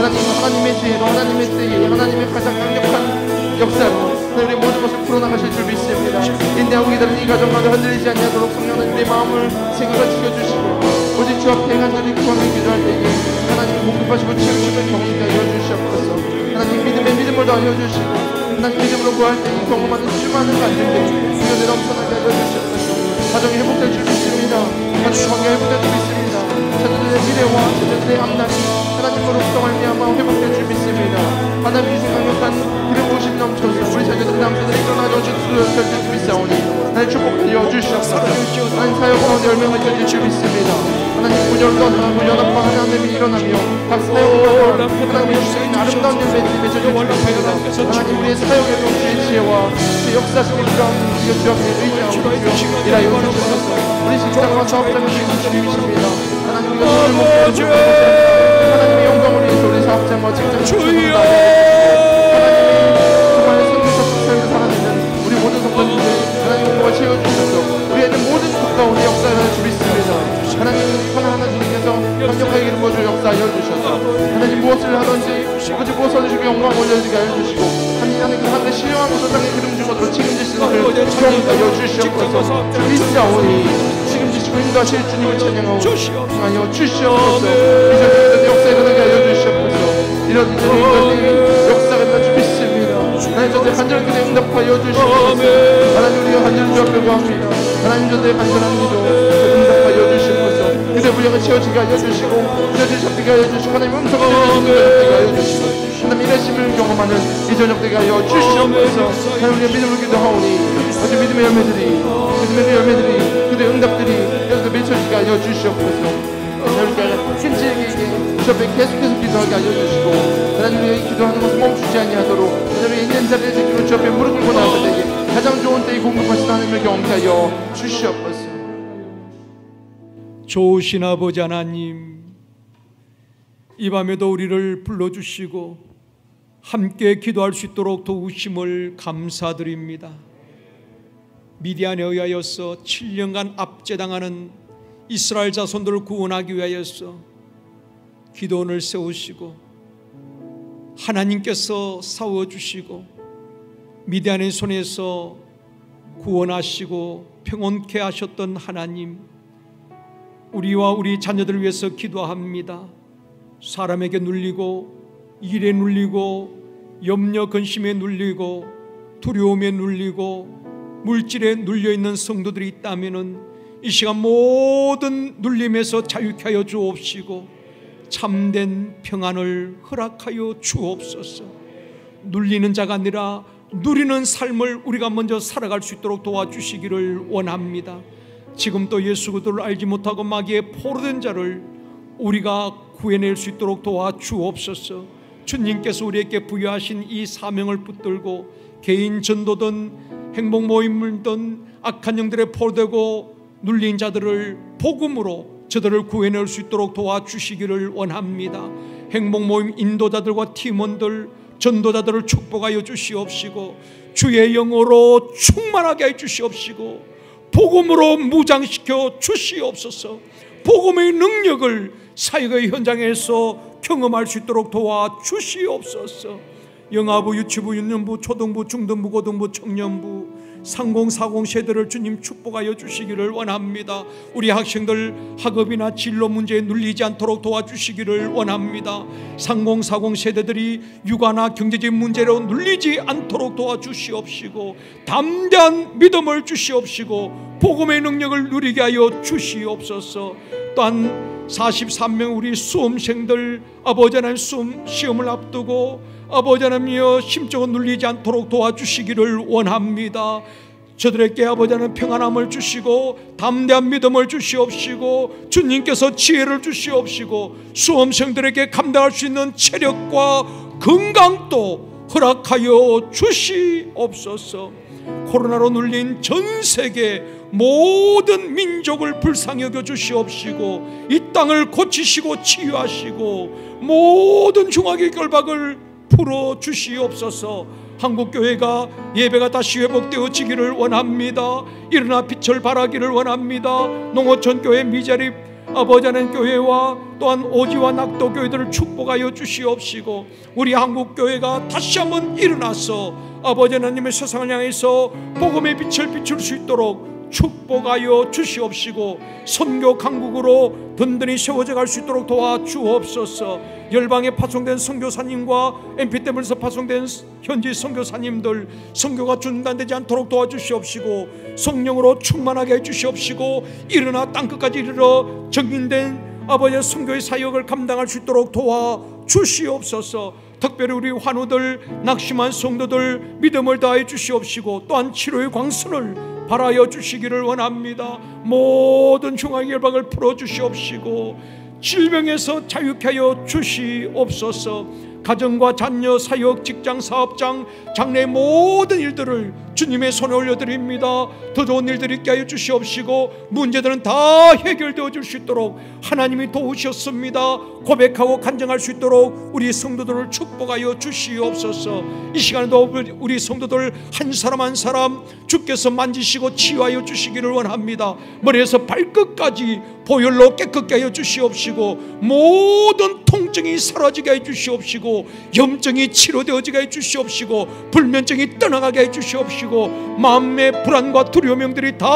하나님의 지혜로 하나님의 때에 하나님의 가장 강력한 역사로 우리 모든 것을 풀어나가실 줄 믿습니다. 인내하고 기다리는 이 가정 가운데 흔들리지 않도록 성령은 내 마음을 생각을 지켜주시고 오직 주 앞에 간절히 구하며 기도할 때에 하나님 공급하시고 채우시는 경험이 하여 주시옵소서. 하나님 믿음을 더하여 주시고 하나님 믿음으로 구할 때에 경험하는 수많은 간증들 주여 넘쳐나게 하여 주시옵소서. 가정이 회복될 줄 믿습니다. 가정 관계가 회복될 줄 믿습니다. 자녀들의 미래와 자녀들의 앞날이 하나님으로부터 말미암아 회복될 줄 믿습니다. 하나님 주신 강력한 기름 부으심 넘쳐서 우리 자녀들의 남자들이 일어나져 주수를 펼칠 줄 믿사오니 하나님 축복하여 주시옵소서. 하나님 사역 가운데 열매를 펼칠 줄 믿습니다. 하나님 분열도 하나고 연합과 하나님이 일어나며 각 사역과 하나님이 주신 아름다운 열매들이 맺어질 줄 믿습니다. 하나님 우리의 사역에도 주의 지혜와 주의 역사심이 가운데 주 앞에 의지하고 주여 일하여 주시옵소서. 우리 직장과 사업장을 주신 주님이십니다. 하나님 우리가 손을 먹고 하나님의 영광을 위해서 우리 사업장과 직장을 주시옵소서. 하나님의 정말 선교적 삶을 살아내는 우리 모든 성도님들 하나님 영광을 채워주셔서 우리에는 모든 국가운데 역사를 하여 주십니다. 하나님 하나하나 주님께서 강력하게 이름 부어주 역사하여 주셔서 하나님 무엇을 하든지 아버지 무엇을 하든지 영광 올려주게 하여 주시고 하나님 그 하늘에 신령한 곳을 기름 주심으로 책임지시는 것을 경험하여 주시옵소서. 믿사오니 책임지시고 인도하실 주님을 찬양하오 하여 주시옵소서. 이전의 역사에 일어나게 하여 주시옵소서. 이런 이전의 역사가 일어나 믿습니다. 하나님 저들의 간절한 기도에 응답하여 주시옵소서. 하나님 우리가 간절한 주 앞에 구합니다. 하나님 저들의 간절한 기도 응답하여 주시옵소서. 그들의 분량을 채워지게 하여 주시고 그들의 잡히게 하여 주시고 하나님 음성을 들려주게 하여 주시고 하나님 일하심을 경험하는 이 저녁 되게 하여 주시옵소서. 하나님 우리가 믿음을 기도하오니 어제 믿음의 열매들이 그들의 응답들이 여기서 맺혀지게 하여 주시옵소서. 하나님 신지에게 주 앞에 계속해서 기도하게 알려 주시고 하나님 우리가 기도하는 것을 멈추지 아니하도록 하나님 있는 자리에 지키고 주 앞에 무릎 꿇고 나올 때에 가장 좋은 때에 공급하신 하나님을 경험케 하여 주시옵소서. 좋으신 아버지 하나님, 이 밤에도 우리를 불러주시고 함께 기도할 수 있도록 도우심을 감사드립니다. 미디안에 의하여서 7년간 압제당하는 이스라엘 자손들을 구원하기 위하여서 기도원을 세우시고 하나님께서 싸워주시고 미디안의 손에서 구원하시고 평온케 하셨던 하나님, 우리와 우리 자녀들을 위해서 기도합니다. 사람에게 눌리고 일에 눌리고 염려 근심에 눌리고 두려움에 눌리고 물질에 눌려있는 성도들이 있다면 이 시간 모든 눌림에서 자유케 하여 주옵시고 참된 평안을 허락하여 주옵소서. 눌리는 자가 아니라 누리는 삶을 우리가 먼저 살아갈 수 있도록 도와주시기를 원합니다. 지금 또 예수 그리스도를 알지 못하고 마귀에 포로된 자를 우리가 구해낼 수 있도록 도와주옵소서. 주님께서 우리에게 부여하신 이 사명을 붙들고 개인 전도든 행복 모임이든 악한 영들에 포로되고 눌린 자들을 복음으로 저들을 구해낼 수 있도록 도와주시기를 원합니다. 행복 모임 인도자들과 팀원들 전도자들을 축복하여 주시옵시고 주의 영으로 충만하게 해 주시옵시고 복음으로 무장시켜 주시옵소서. 복음의 능력을 사역의 현장에서 경험할 수 있도록 도와주시옵소서. 영아부, 유치부, 유년부, 초등부, 중등부, 고등부, 청년부, 상공사공 세대를 주님 축복하여 주시기를 원합니다. 우리 학생들 학업이나 진로 문제에 눌리지 않도록 도와주시기를 원합니다. 상공사공 세대들이 육아나 경제적 문제로 눌리지 않도록 도와주시옵시고 담대한 믿음을 주시옵시고 복음의 능력을 누리게 하여 주시옵소서. 또한 43명 우리 수험생들 아버지 하나님 시험을 앞두고 아버지 하나님이여 심적으로 눌리지 않도록 도와주시기를 원합니다. 저들에게 아버지 하나님 평안함을 주시고 담대한 믿음을 주시옵시고 주님께서 지혜를 주시옵시고 수험생들에게 감당할 수 있는 체력과 건강도 허락하여 주시옵소서. 코로나로 눌린 전 세계 모든 민족을 불쌍히 여겨 주시옵시고 이 땅을 고치시고 치유하시고 모든 중화의 결박을 풀어 주시옵소서. 한국교회가 예배가 다시 회복되어지기를 원합니다. 일어나 빛을 발하기를 원합니다. 농어촌 교회 미자립 아버지 하나님 교회와 또한 오지와 낙도 교회들을 축복하여 주시옵시고 우리 한국교회가 다시 한번 일어나서 아버지 하나님의 세상을 향해서 복음의 빛을 비출 수 있도록 축복하여 주시옵시고 선교 강국으로 든든히 세워져 갈 수 있도록 도와주옵소서. 열방에 파송된 선교사님과 MP 때문에서 파송된 현지 선교사님들 선교가 중단되지 않도록 도와주시옵시고 성령으로 충만하게 해주시옵시고 일어나 땅끝까지 이르러 정인된 아버지의 선교의 사역을 감당할 수 있도록 도와주시옵소서. 특별히 우리 환우들 낙심한 성도들 믿음을 다해 주시옵시고 또한 치료의 광선을 발하여 주시기를 원합니다. 모든 중앙 열방을 풀어 주시옵시고 질병에서 자유케 하여 주시옵소서. 가정과 자녀, 사역, 직장, 사업장, 장래의 모든 일들을 주님의 손에 올려드립니다. 더 좋은 일들 있게 하여 주시옵시고 문제들은 다 해결되어 줄 수 있도록 하나님이 도우셨습니다. 고백하고 간증할 수 있도록 우리 성도들을 축복하여 주시옵소서. 이 시간에도 우리 성도들 한 사람 한 사람 주께서 만지시고 치유하여 주시기를 원합니다. 머리에서 발끝까지 보혈로 깨끗게 하여 주시옵시고 모든 통증이 사라지게 해 주시옵시고 염증이 치료되어지게 해 주시옵시고 불면증이 떠나가게 해 주시옵시고 마음의 불안과 두려움들이 다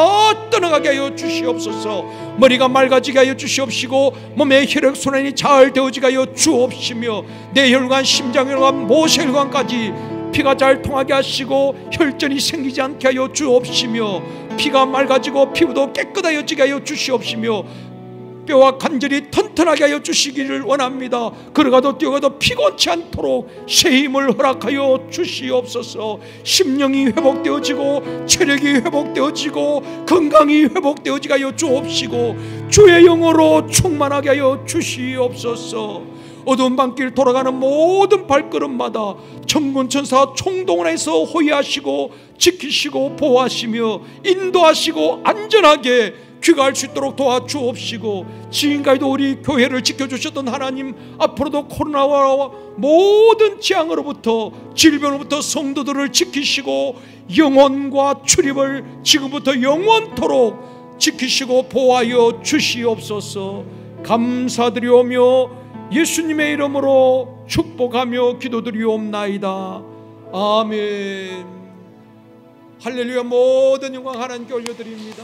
떠나가게 하여 주시옵소서. 머리가 맑아지게 하여 주시옵시고 몸의 혈액순환이 잘 되어지게 하여 주옵시며 뇌혈관, 심장혈관, 모세혈관까지 피가 잘 통하게 하시고 혈전이 생기지 않게 하여 주옵시며 피가 맑아지고 피부도 깨끗하여지게 하여 주시옵시며 뼈와 관절이 튼튼하게 하여 주시기를 원합니다. 걸어가도 뛰어가도 피곤치 않도록 새 힘을 허락하여 주시옵소서. 심령이 회복되어지고 체력이 회복되어지고 건강이 회복되어지게 하여 주옵시고 주의 영으로 충만하게 하여 주시옵소서. 어두운 밤길 돌아가는 모든 발걸음마다 천군천사 총동원해서 호위하시고 지키시고 보호하시며 인도하시고 안전하게 귀가할 수 있도록 도와주옵시고 지금까지도 우리 교회를 지켜주셨던 하나님 앞으로도 코로나와 모든 재앙으로부터 질병으로부터 성도들을 지키시고 영혼과 출입을 지금부터 영원토록 지키시고 보호하여 주시옵소서. 감사드리오며 예수님의 이름으로 축복하며 기도드리옵나이다. 아멘. 할렐루야. 모든 영광 하나님께 올려드립니다.